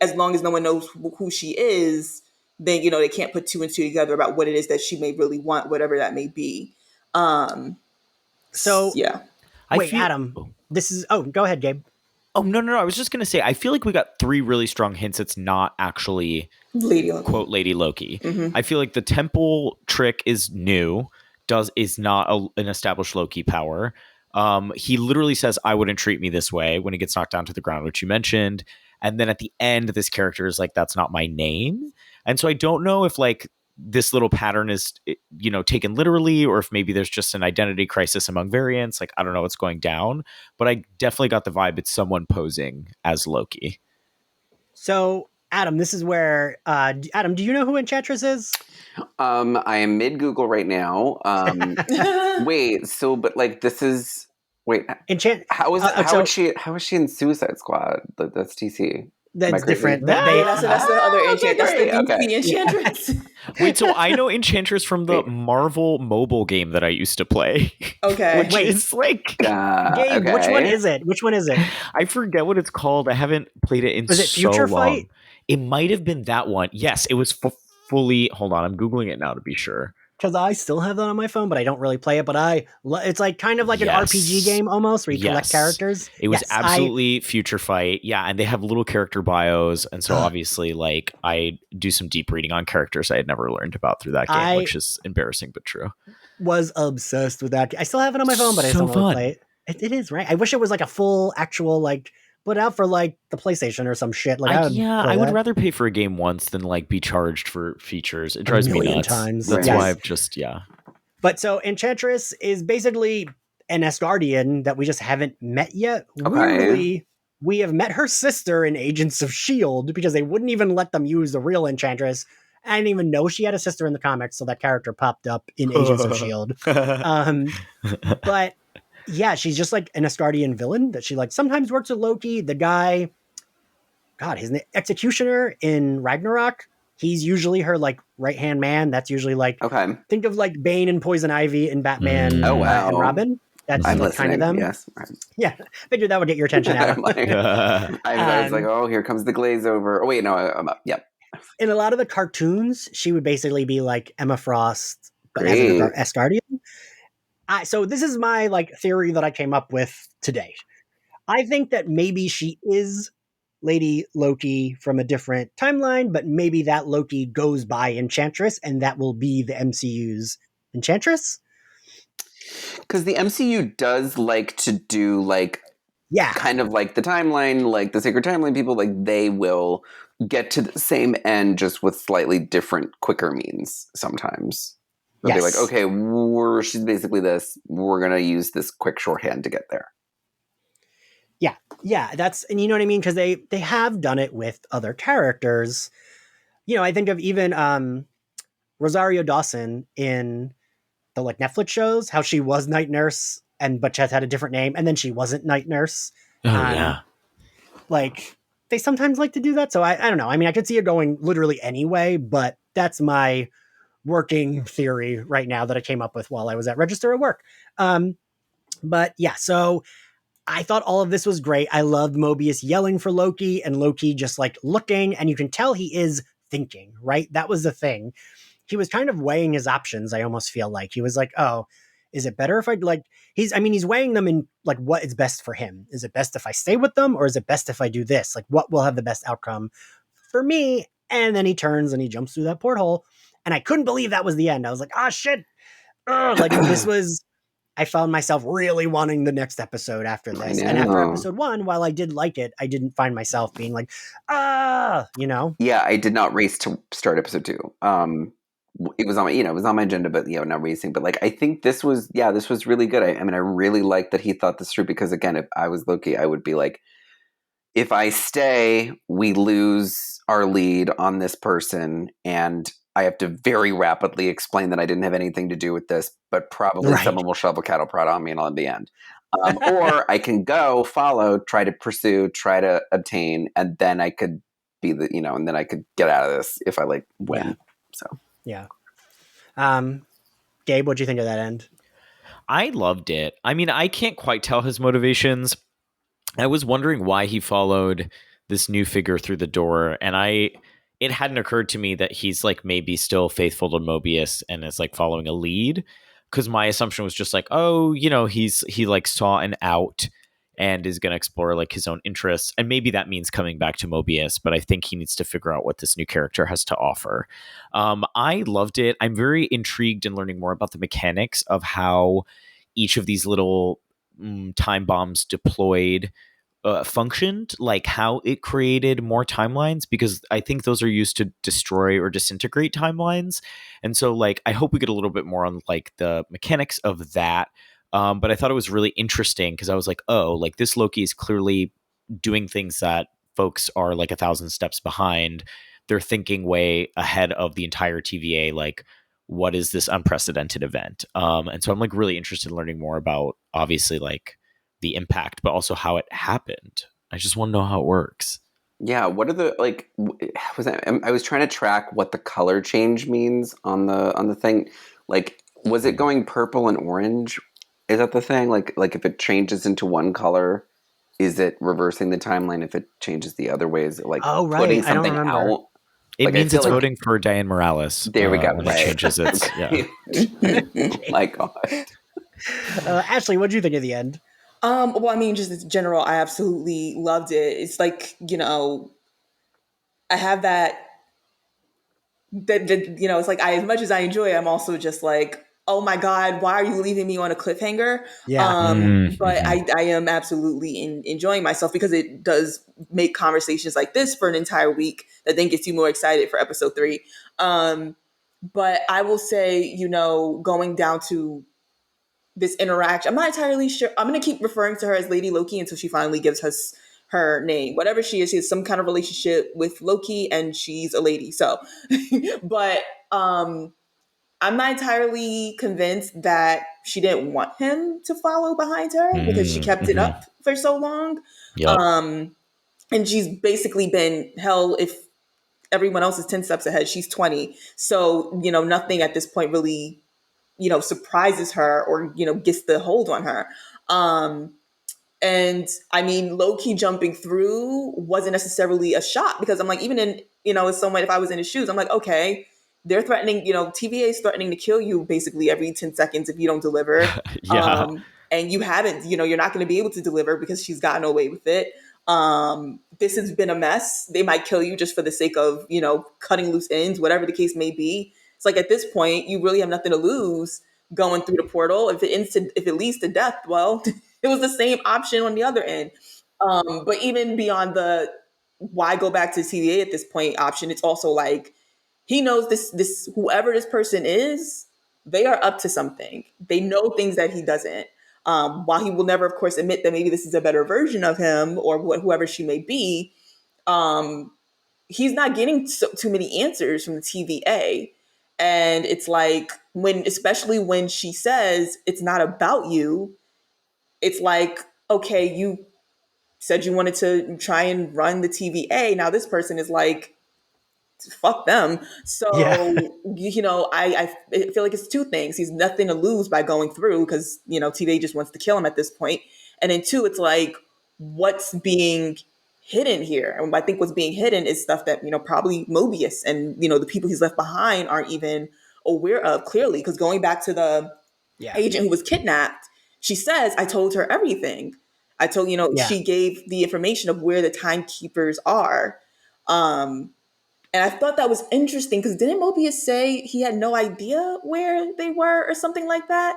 as long as no one knows who she is, then, they can't put 2 and 2 together about what it is that she may really want, whatever that may be. Wait, Adam, this is, go ahead, Gabe. Oh, no. I was just going to say, I feel like we got 3 really strong hints. It's not actually Lady Loki. quote Lady Loki. Mm-hmm. I feel like the temple trick is new, is not an established Loki power. He literally says, "I wouldn't treat me this way" when he gets knocked down to the ground, which you mentioned. And then at the end, this character is like, "That's not my name." And so I don't know if like this little pattern is, you know, taken literally, or if maybe there's just an identity crisis among variants. Like, I don't know what's going down, but I definitely got the vibe it's someone posing as Loki. So, Adam, this is where Adam, do you know who Enchantress is? I am mid Google right now. Wait, so but like this is how is she in Suicide Squad? That's DC. That's different. That's the other Enchantress. That's the Okay. Enchantress. Wait, so I know Enchantress from the Marvel mobile game that I used to play. Okay. Which is like... Gabe, okay. which one is it? Which one is it? I forget what it's called. I haven't played it in Was it Future so long. Fight? It might have been that one. Yes, it was fully... Hold on, I'm Googling it now to be sure. Because I still have that on my phone, but I don't really play it. But it's like kind of like an RPG game almost, where you collect characters. It was absolutely Future Fight. Yeah, and they have little character bios. And so obviously, like, I do some deep reading on characters I had never learned about through that game, which is embarrassing but true. Was obsessed with that. I still have it on my phone, but I still don't really play it. It is, right? I wish it was like a full, actual, like, put out for like the PlayStation or some shit. Like, I would rather pay for a game once than like be charged for features. It drives me nuts. That's why I've just But so Enchantress is basically an Asgardian that we just haven't met yet. Okay. Weirdly, we have met her sister in Agents of S.H.I.E.L.D. because they wouldn't even let them use the real Enchantress. I didn't even know she had a sister in the comics, so that character popped up in Agents of S.H.I.E.L.D. But yeah, she's just like an Asgardian villain that she like sometimes works with Loki. The guy, God, his name, Executioner in Ragnarok. He's usually her like right-hand man. That's usually like, think of like Bane and Poison Ivy in Batman and Robin. That's like kind of them. Yes. Yeah. Figured that would get your attention, Adam. I was like, oh, here comes the glaze over. Oh, wait, no, I'm up. Yep. In a lot of the cartoons, she would basically be like Emma Frost, but as an Asgardian. So this is my like theory that I came up with today. I think that maybe she is Lady Loki from a different timeline, but maybe that Loki goes by Enchantress, and that will be the MCU's Enchantress. Because the MCU does like to do like, kind of like the timeline, like the Sacred Timeline people, like they will get to the same end just with slightly different, quicker means sometimes. They'll be like, okay, she's basically this. We're going to use this quick shorthand to get there. Yeah, that's, and you know what I mean? Because they have done it with other characters. You know, I think of even Rosario Dawson in the like Netflix shows, how she was Night Nurse, but she had a different name, and then she wasn't Night Nurse. Like, they sometimes like to do that. So I don't know. I mean, I could see it going literally anyway, but that's my working theory right now that I came up with while I was at Register at work. But yeah, so I thought all of this was great. I loved Mobius yelling for Loki and Loki just like looking, and you can tell he is thinking, right? That was the thing. He was kind of weighing his options. I almost feel like he was like, oh, is it better if I like, he's weighing them in like what is best for him. Is it best if I stay with them, or is it best if I do this? Like, what will have the best outcome for me? And then he turns and he jumps through that porthole. And I couldn't believe that was the end. I was like, oh shit. Like this was, I found myself really wanting the next episode after this. And after episode 1, while I did like it, I didn't find myself being like, you know? Yeah, I did not race to start episode 2. It was on my, it was on my agenda, but not racing. But like, I think this was really good. I mean, I really liked that he thought this through, because again, if I was Loki, I would be like, if I stay, we lose our lead on this person, and I have to very rapidly explain that I didn't have anything to do with this, but probably someone will shovel cattle prod on me and I'll be end. Or I can go, follow, try to pursue, try to obtain, and then I could be the, and then I could get out of this if I like win. Yeah. So yeah. Gabe, what'd you think of that end? I loved it. I mean, I can't quite tell his motivations. I was wondering why he followed this new figure through the door, and it hadn't occurred to me that he's like maybe still faithful to Mobius and is like following a lead, because my assumption was just like, oh, he like saw an out and is going to explore like his own interests. And maybe that means coming back to Mobius, but I think he needs to figure out what this new character has to offer. I loved it. I'm very intrigued in learning more about the mechanics of how each of these little time bombs deployed functioned, like how it created more timelines, because I think those are used to destroy or disintegrate timelines. And so like I hope we get a little bit more on like the mechanics of that. But I thought it was really interesting because I was like, oh, like this Loki is clearly doing things that folks are like 1,000 steps behind. They're thinking way ahead of the entire TVA, like what is this unprecedented event? And so I'm like really interested in learning more about obviously like the impact, but also how it happened. I just want to know how it works. Yeah, what are the like? I was trying to track what the color change means on the thing. Like, was it going purple and orange? Is that the thing? Like if it changes into one color, is it reversing the timeline? If it changes the other way, is it like putting something out? It like, means it's voting for Diane Morales. There we go. When right. it changes its. Yeah. Oh my God. Ashley, what do you think of the end? Well, I mean, just in general, I absolutely loved it. It's like, I have that it's like as much as I enjoy it, I'm also just like, oh my God, why are you leaving me on a cliffhanger? Yeah. But I am absolutely enjoying myself because it does make conversations like this for an entire week that then gets you more excited for episode 3. But I will say, going down to this interaction, I'm not entirely sure. I'm going to keep referring to her as Lady Loki until she finally gives us her name. Whatever she has some kind of relationship with Loki, and she's a lady. So, but I'm not entirely convinced that she didn't want him to follow behind her because she kept it up for so long. Yep. And she's basically been, hell, if everyone else is 10 steps ahead, she's 20. So, nothing at this point really surprises her or, gets the hold on her. And I mean, low-key jumping through wasn't necessarily a shock because I'm like, even in, as someone, if I was in his shoes, I'm like, okay, they're threatening, TVA is threatening to kill you basically every 10 seconds if you don't deliver. Yeah. And you haven't, you're not going to be able to deliver because she's gotten away with it. This has been a mess. They might kill you just for the sake of, cutting loose ends, whatever the case may be. It's like at this point, you really have nothing to lose going through the portal. If it leads to death, well, it was the same option on the other end. But even beyond the why go back to TVA at this point option, it's also like he knows this whoever this person is, they are up to something. They know things that he doesn't. While he will never, of course, admit that maybe this is a better version of him or whoever she may be, he's not getting too many answers from the TVA. And it's like especially when she says it's not about you, it's like, okay, you said you wanted to try and run the TVA. Now this person is like, fuck them. So, I feel like it's two things. He's nothing to lose by going through because, TVA just wants to kill him at this point. And then 2, it's like, what's being hidden here? And I think what's being hidden is stuff that, probably Mobius and, the people he's left behind aren't even aware of clearly. Because going back to the agent who was kidnapped, she says, I told her everything. I told, she gave the information of where the timekeepers are. And I thought that was interesting because didn't Mobius say he had no idea where they were or something like that?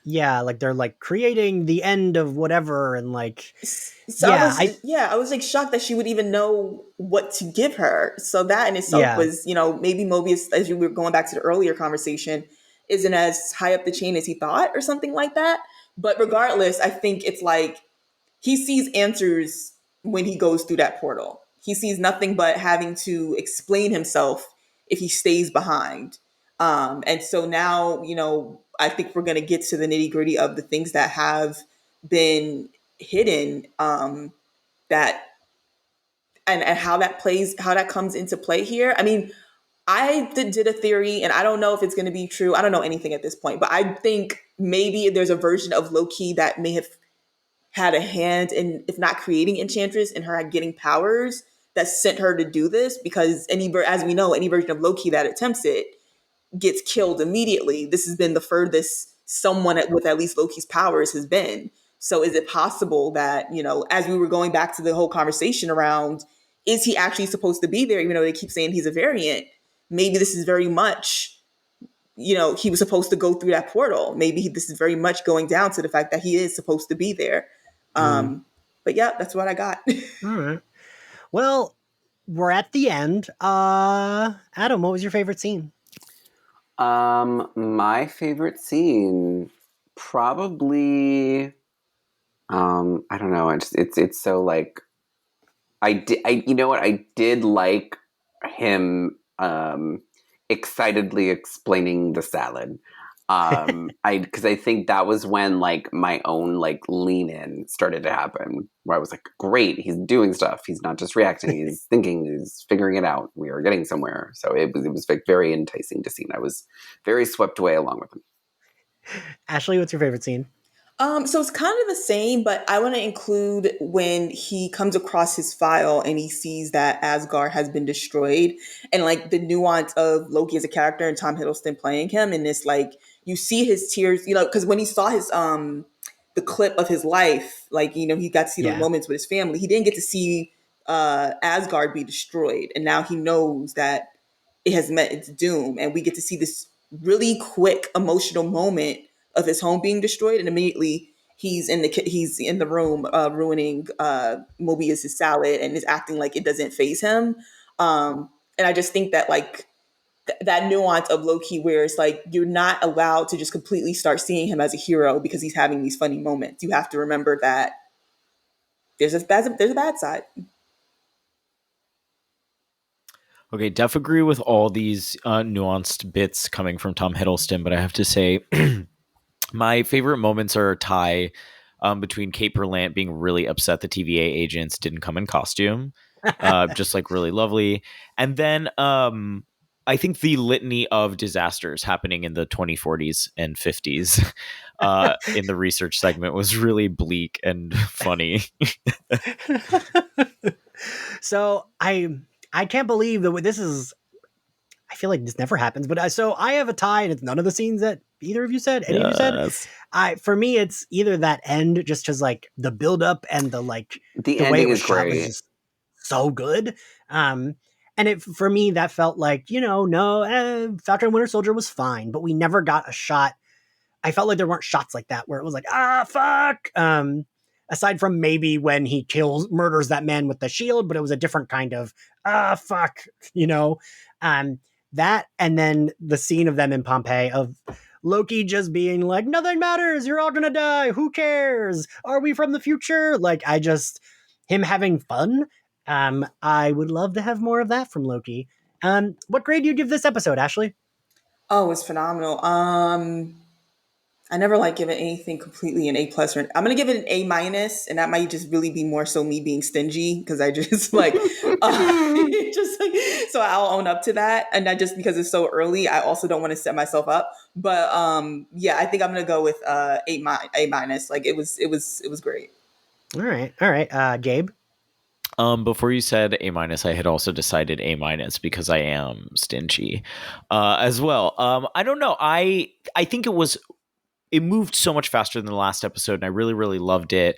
Yeah, like they're like creating the end of whatever and like so I was like shocked that she would even know what to give her. So that in itself was, maybe Mobius, as you were going back to the earlier conversation, isn't as high up the chain as he thought or something like that. But regardless, I think it's like he sees answers when he goes through that portal. He sees nothing but having to explain himself if he stays behind. And so now, I think we're going to get to the nitty gritty of the things that have been hidden, that and how that comes into play here. I mean, I did a theory, and I don't know if it's going to be true. I don't know anything at this point, but I think maybe there's a version of Loki that may have had a hand in, if not creating Enchantress and her getting powers that sent her to do this, because as we know, any version of Loki that attempts it gets killed immediately. This has been the furthest someone with at least Loki's powers has been. So is it possible that, as we were going back to the whole conversation around, is he actually supposed to be there, even though they keep saying he's a variant? Maybe this is very much, he was supposed to go through that portal. Maybe this is very much going down to the fact that he is supposed to be there. But yeah, that's what I got. All right. Well, we're at the end. Adam, what was your favorite scene? My favorite scene, probably, I don't know. It's so like, you know what? I did like him, excitedly explaining the salad. Because I think that was when like my own like lean in started to happen, where I was like, great, he's doing stuff. He's not just reacting. He's thinking. He's figuring it out. We are getting somewhere. So it was like very enticing to see. And I was very swept away along with him. Ashley, what's your favorite scene? So it's kind of the same, but I want to include when he comes across his file and he sees that Asgard has been destroyed, and like the nuance of Loki as a character and Tom Hiddleston playing him in this, like you see his tears, because when he saw his the clip of his life, like he got to see the moments with his family. He didn't get to see Asgard be destroyed, and now he knows that it has met its doom, and we get to see this really quick emotional moment of his home being destroyed, and immediately he's in the room ruining Mobius's salad and is acting like it doesn't faze him. And I just think that like that nuance of Loki, where it's like you're not allowed to just completely start seeing him as a hero because he's having these funny moments. You have to remember that there's a bad side. Okay, def agree with all these nuanced bits coming from Tom Hiddleston, but I have to say my favorite moments are a tie between Kate Berlant being really upset the TVA agents didn't come in costume, just like really lovely. And then I think the litany of disasters happening in the 2040s and 50s in the research segment was really bleak and funny. So I can't believe that this is. I feel like this never happens, but so I have a tie, and it's none of the scenes that either of you said. Any of you said? For me, it's either that end, just because like the build up and the ending is shot great. was just so good. And for me, that felt like Falcon and Winter Soldier was fine, but we never got a shot. I felt like there weren't shots like that where it was like fuck. Aside from maybe when he murders that man with the shield, but it was a different kind of fuck. That, and then the scene of them in Pompeii of Loki just being like, nothing matters, you're all gonna die, who cares, are we from the future? Like, him having fun. I would love to have more of that from Loki. What grade do you give this episode, Ashley? Oh, it's phenomenal. I never like giving anything completely an A plus. I'm gonna give it an A minus, and that might just really be more so me being stingy because I just like, just like, so I'll own up to that, and not just because it's so early. I also don't want to set myself up, but yeah, I think I'm gonna go with A minus. Like it was great. All right, Gabe. Before you said A minus, I had also decided A minus because I am stingy, as well. I don't know. I think it moved so much faster than the last episode, and I really, really loved it.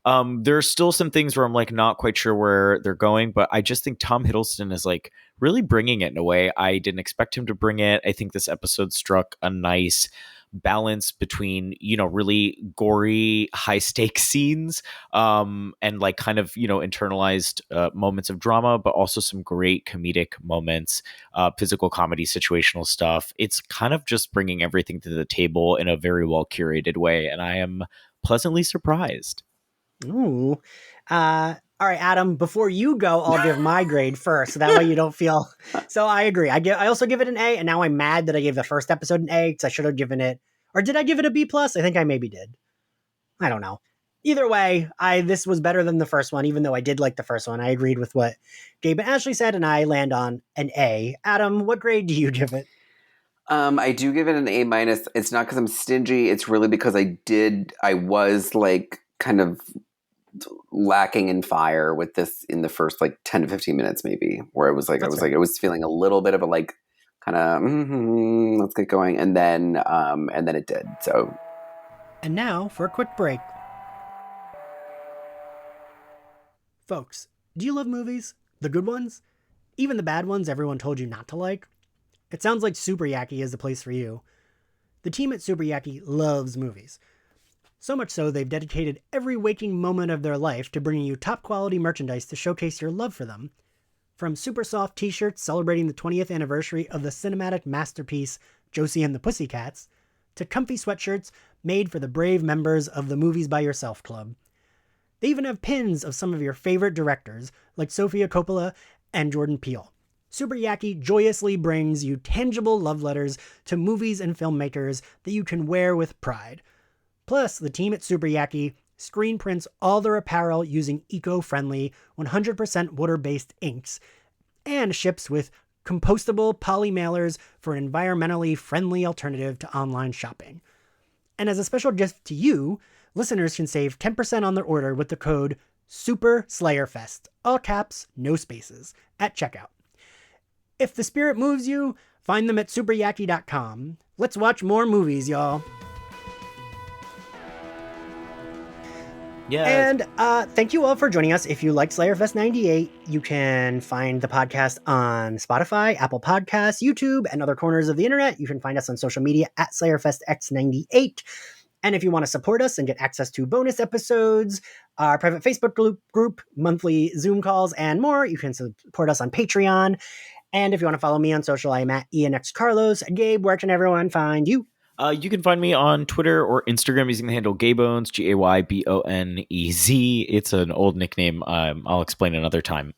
There are still some things where I'm like not quite sure where they're going, but I just think Tom Hiddleston is like really bringing it in a way I didn't expect him to bring it. I think this episode struck a nice balance between really gory high stakes scenes and like kind of internalized moments of drama, but also some great comedic moments, physical comedy, situational stuff. It's kind of just bringing everything to the table in a very well curated way, and I am pleasantly surprised. Ooh. All right, Adam, before you go, I'll give my grade first, so that way you don't feel. So I agree. I also give it an A, and now I'm mad that I gave the first episode an A because I should have given it, or did I give it a B plus? I think I maybe did. I don't know. Either way, this was better than the first one, even though I did like the first one. I agreed with what Gabe and Ashley said, and I land on an A. Adam, what grade do you give it? I do give it an A minus. It's not because I'm stingy. It's really because I was like kind of lacking in fire with this in the first like 10 to 15 minutes maybe, where it was like I was feeling a little bit of a like kind of let's get going, and then it did. So and now for a quick break. Folks, do you love movies? The good ones? Even the bad ones everyone told you not to like? It sounds like Super Yaki is the place for you. The team at Super Yaki loves movies. So much so, they've dedicated every waking moment of their life to bringing you top quality merchandise to showcase your love for them. From super soft t-shirts celebrating the 20th anniversary of the cinematic masterpiece Josie and the Pussycats, to comfy sweatshirts made for the brave members of the Movies by Yourself Club. They even have pins of some of your favorite directors, like Sofia Coppola and Jordan Peele. Super Yaki joyously brings you tangible love letters to movies and filmmakers that you can wear with pride. Plus, the team at Super Yaki screen prints all their apparel using eco-friendly, 100% water-based inks, and ships with compostable poly mailers for an environmentally friendly alternative to online shopping. And as a special gift to you, listeners can save 10% on their order with the code SUPERSlayerFest, all caps, no spaces, at checkout. If the spirit moves you, find them at superyaki.com. Let's watch more movies, y'all. Yeah. And thank you all for joining us. If you liked Slayerfest 98, you can find the podcast on Spotify, Apple Podcasts, YouTube, and other corners of the internet. You can find us on social media at SlayerFestX98. And if you want to support us and get access to bonus episodes, our private Facebook group, monthly Zoom calls, and more, you can support us on Patreon. And if you want to follow me on social, I am at ENXCarlos. Gabe, where can everyone find you? You can find me on Twitter or Instagram using the handle Gaybones, Gaybonez. It's an old nickname. I'll explain another time.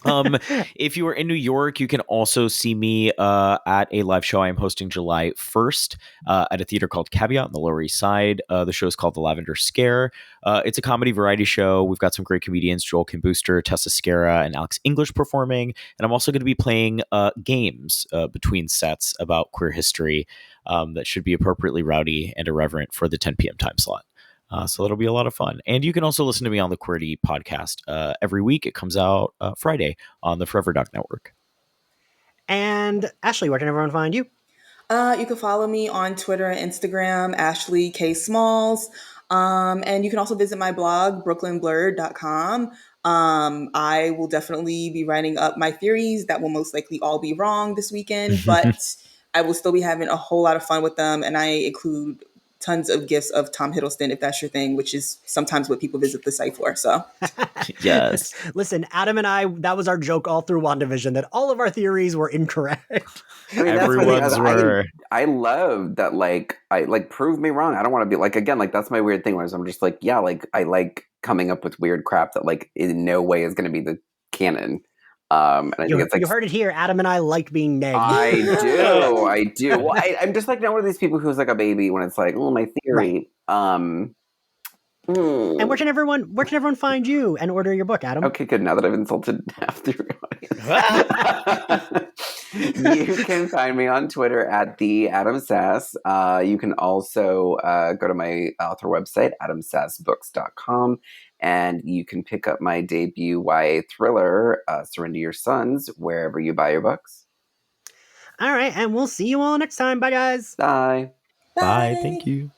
If you are in New York, you can also see me at a live show I am hosting July 1st at a theater called Caveat on the Lower East Side. The show is called The Lavender Scare. It's a comedy variety show. We've got some great comedians, Joel Kim Booster, Tessa Scara, and Alex English performing. And I'm also going to be playing games between sets about queer history that should be appropriately rowdy and irreverent for the 10 p.m. time slot. So that'll be a lot of fun. And you can also listen to me on the Queerty podcast every week. It comes out Friday on the Forever Dog Network. And Ashley, where can everyone find you? You can follow me on Twitter and Instagram, Ashley K. Smalls. And you can also visit my blog, brooklynblurred.com. I will definitely be writing up my theories that will most likely all be wrong this weekend, but I will still be having a whole lot of fun with them. And I include tons of gifts of Tom Hiddleston, if that's your thing, which is sometimes what people visit the site for. So, yes. Listen, Adam and I, that was our joke all through WandaVision, that all of our theories were incorrect. I mean, Everyone's were. I love that. Like, prove me wrong. I don't want to be like, again, like that's my weird thing. Whereas I'm just like, yeah, like I like coming up with weird crap that like in no way is going to be the canon. And I think it's like you heard it here. Adam and I like being negged. I do. Well, I'm just like not one of these people who's like a baby when it's like, oh, my theory. Right. And where can everyone find you and order your book, Adam? Okay, good. Now that I've insulted half the audience, you can find me on Twitter at the Adam Sass. You can also go to my author website, adamsassbooks.com. And you can pick up my debut YA thriller, Surrender Your Sons, wherever you buy your books. All right, and we'll see you all next time. Bye, guys. Bye. Bye. Thank you.